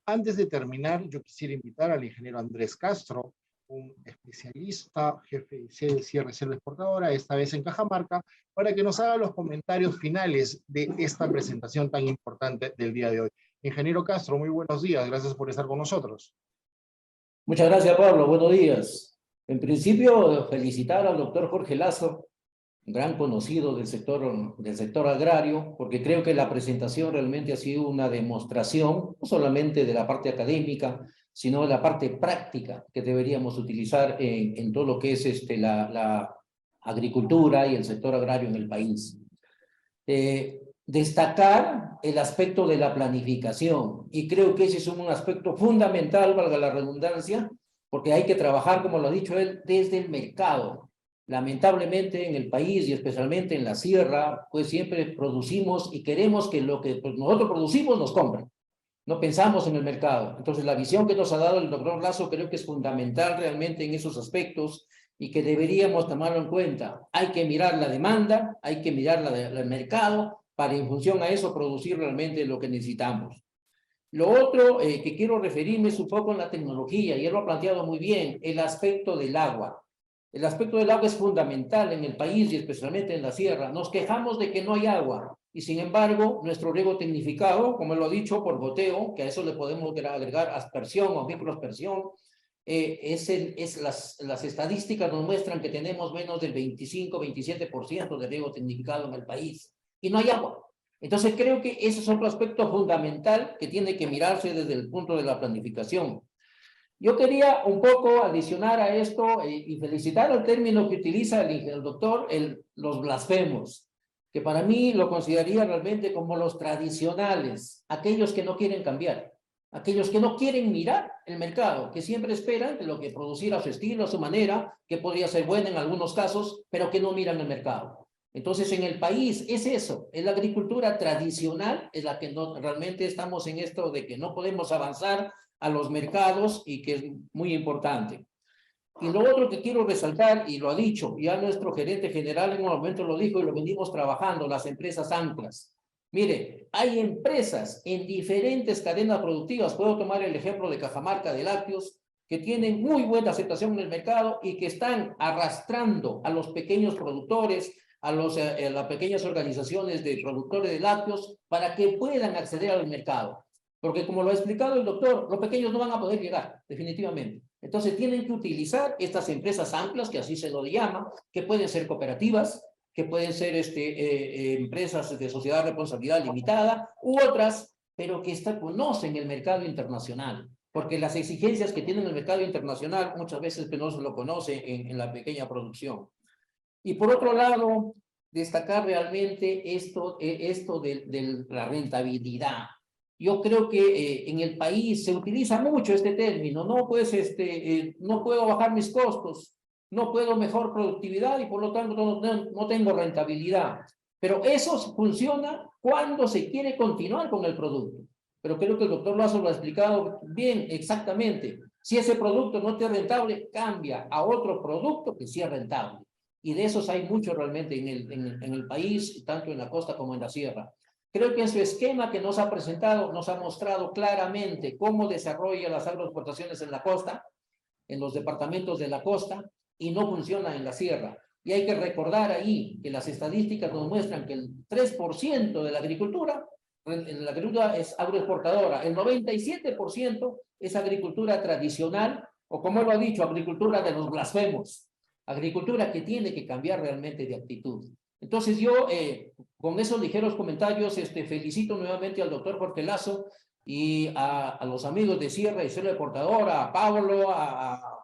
Antes de terminar, yo quisiera invitar al ingeniero Andrés Castro, un especialista, jefe de cierre y reserva exportadora, esta vez en Cajamarca, para que nos haga los comentarios finales de esta presentación tan importante del día de hoy. Ingeniero Castro, muy buenos días, gracias por estar con nosotros.
Muchas gracias, Pablo, buenos días. En principio, felicitar al doctor Jorge Lazo, un gran conocido del sector agrario, porque creo que la presentación realmente ha sido una demostración, no solamente de la parte académica, sino de la parte práctica que deberíamos utilizar en todo lo que es la agricultura y el sector agrario en el país. Destacar el aspecto de la planificación, y creo que ese es un aspecto fundamental, valga la redundancia, porque hay que trabajar, como lo ha dicho él, desde el mercado. Lamentablemente en el país y especialmente en la sierra, pues siempre producimos y queremos que lo que nosotros producimos nos compren. No pensamos en el mercado. Entonces la visión que nos ha dado el doctor Lazo creo que es fundamental realmente en esos aspectos y que deberíamos tomarlo en cuenta. Hay que mirar la demanda, hay que mirar el mercado para en función a eso producir realmente lo que necesitamos. Lo otro que quiero referirme es un poco en la tecnología, y él lo ha planteado muy bien, el aspecto del agua. El aspecto del agua es fundamental en el país y especialmente en la sierra. Nos quejamos de que no hay agua y sin embargo nuestro riego tecnificado, como lo ha dicho, por goteo, que a eso le podemos agregar aspersión o microaspersión, las estadísticas nos muestran que tenemos menos del 25-27% de riego tecnificado en el país y no hay agua. Entonces creo que ese es otro aspecto fundamental que tiene que mirarse desde el punto de la planificación. Yo quería un poco adicionar a esto y felicitar el término que utiliza el doctor, los blasfemos, que para mí lo consideraría realmente como los tradicionales, aquellos que no quieren cambiar, aquellos que no quieren mirar el mercado, que siempre esperan que lo que producir a su estilo, a su manera, que podría ser buena en algunos casos, pero que no miran el mercado. Entonces en el país es eso, es la agricultura tradicional, es la que no, realmente estamos en esto de que no podemos avanzar a los mercados y que es muy importante. Y lo otro que quiero resaltar, y lo ha dicho, ya nuestro gerente general en un momento lo dijo y lo venimos trabajando, las empresas anclas. Mire, hay empresas en diferentes cadenas productivas, puedo tomar el ejemplo de Cajamarca de lácteos, que tienen muy buena aceptación en el mercado y que están arrastrando a los pequeños productores, a las pequeñas organizaciones de productores de lácteos para que puedan acceder al mercado. Porque como lo ha explicado el doctor, los pequeños no van a poder llegar, definitivamente. Entonces tienen que utilizar estas empresas anclas, que así se lo llama, que pueden ser cooperativas, que pueden ser empresas de sociedad de responsabilidad limitada, u otras, pero que conocen el mercado internacional. Porque las exigencias que tiene el mercado internacional muchas veces no se lo conoce en la pequeña producción. Y por otro lado, destacar realmente esto de la rentabilidad. Yo creo que en el país se utiliza mucho este término, no, pues no puedo bajar mis costos, no puedo mejor productividad y por lo tanto no tengo rentabilidad. Pero eso funciona cuando se quiere continuar con el producto. Pero creo que el doctor Lazo lo ha explicado bien, exactamente. Si ese producto no es rentable, cambia a otro producto que sí es rentable. Y de esos hay muchos realmente en el país, tanto en la costa como en la sierra. Creo que en su esquema que nos ha presentado, nos ha mostrado claramente cómo desarrolla las agroexportaciones en la costa, en los departamentos de la costa, y no funciona en la sierra. Y hay que recordar ahí que las estadísticas nos muestran que el 3% de la agricultura es agroexportadora, el 97% es agricultura tradicional, o como él lo ha dicho, agricultura de los blasfemos, agricultura que tiene que cambiar realmente de actitud. Entonces yo, con esos ligeros comentarios, felicito nuevamente al doctor Jorge Lazo y a los amigos de Sierra y Selva Exportadora, a Pablo, a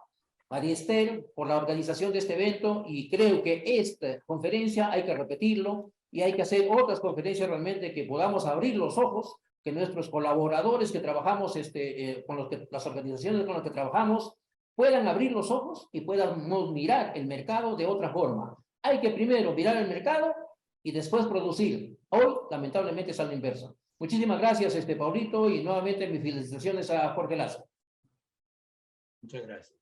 María Esther, por la organización de este evento, y creo que esta conferencia hay que repetirlo y hay que hacer otras conferencias realmente que podamos abrir los ojos, que nuestros colaboradores que trabajamos, las organizaciones con las que trabajamos, puedan abrir los ojos y puedan mirar el mercado de otra forma. Hay que primero mirar el mercado y después producir. Hoy, lamentablemente, es a la inversa. Muchísimas gracias, Paulito, y nuevamente mis felicitaciones a Jorge Lazo.
Muchas gracias.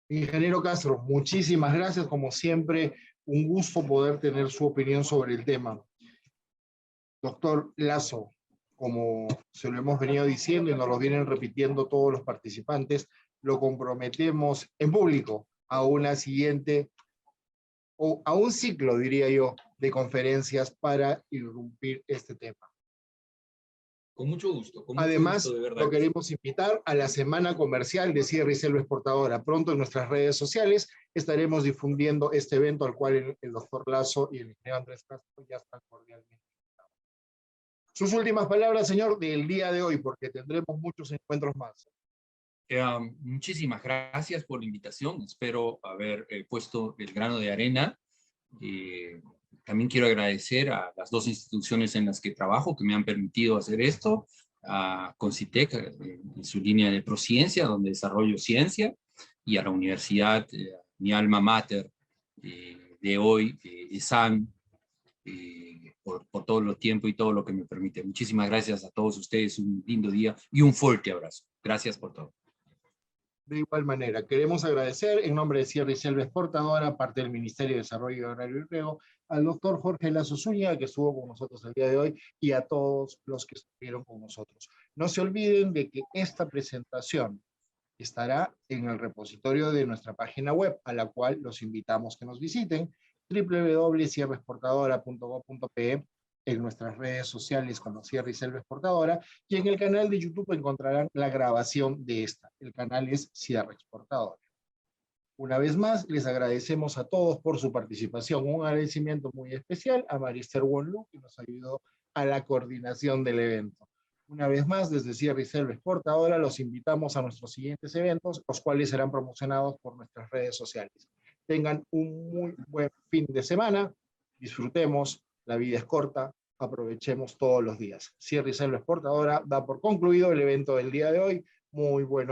Ingeniero Castro, muchísimas gracias. Como siempre, un gusto poder tener su opinión sobre el tema. Doctor Lazo, como se lo hemos venido diciendo y nos lo vienen repitiendo todos los participantes, lo comprometemos en público a una siguiente, o a un ciclo, diría yo, de conferencias para irrumpir este tema.
Con mucho gusto, con mucho
Además,
gusto, de verdad.
lo queremos invitar a la Semana Comercial de Sierra y Selva Exportadora. Pronto en nuestras redes sociales estaremos difundiendo este evento al cual el doctor Lazo y el ingeniero Andrés Castro ya están cordialmente invitados. Sus últimas palabras, señor, del día de hoy, porque tendremos muchos encuentros más.
Muchísimas gracias por la invitación. Espero haber puesto el grano de arena. También quiero agradecer a las dos instituciones en las que trabajo que me han permitido hacer esto, a Concitec en su línea de Prociencia, donde desarrollo ciencia, y a la universidad, mi alma mater de hoy, ESAN, por todo el tiempo y todo lo que me permite. Muchísimas gracias a todos ustedes, un lindo día y un fuerte abrazo. Gracias por todo.
De igual manera, queremos agradecer en nombre de Sierra y Selva Exportadora, parte del Ministerio de Desarrollo Agrario y Riego, al doctor Jorge Lazo Zúñiga, que estuvo con nosotros el día de hoy, y a todos los que estuvieron con nosotros. No se olviden de que esta presentación estará en el repositorio de nuestra página web, a la cual los invitamos que nos visiten, www.sierraexportadora.gov.pe, en nuestras redes sociales como Sierra y Selva Exportadora, y en el canal de YouTube encontrarán la grabación de esta. El canal es Sierra Exportadora. Una vez más, les agradecemos a todos por su participación. Un agradecimiento muy especial a Marister Wonlu, que nos ayudó a la coordinación del evento. Una vez más, desde Sierra y Selva Exportadora, los invitamos a nuestros siguientes eventos, los cuales serán promocionados por nuestras redes sociales. Tengan un muy buen fin de semana, disfrutemos, la vida es corta, aprovechemos todos los días. Sierra y Selva Exportadora da por concluido el evento del día de hoy. Muy bueno.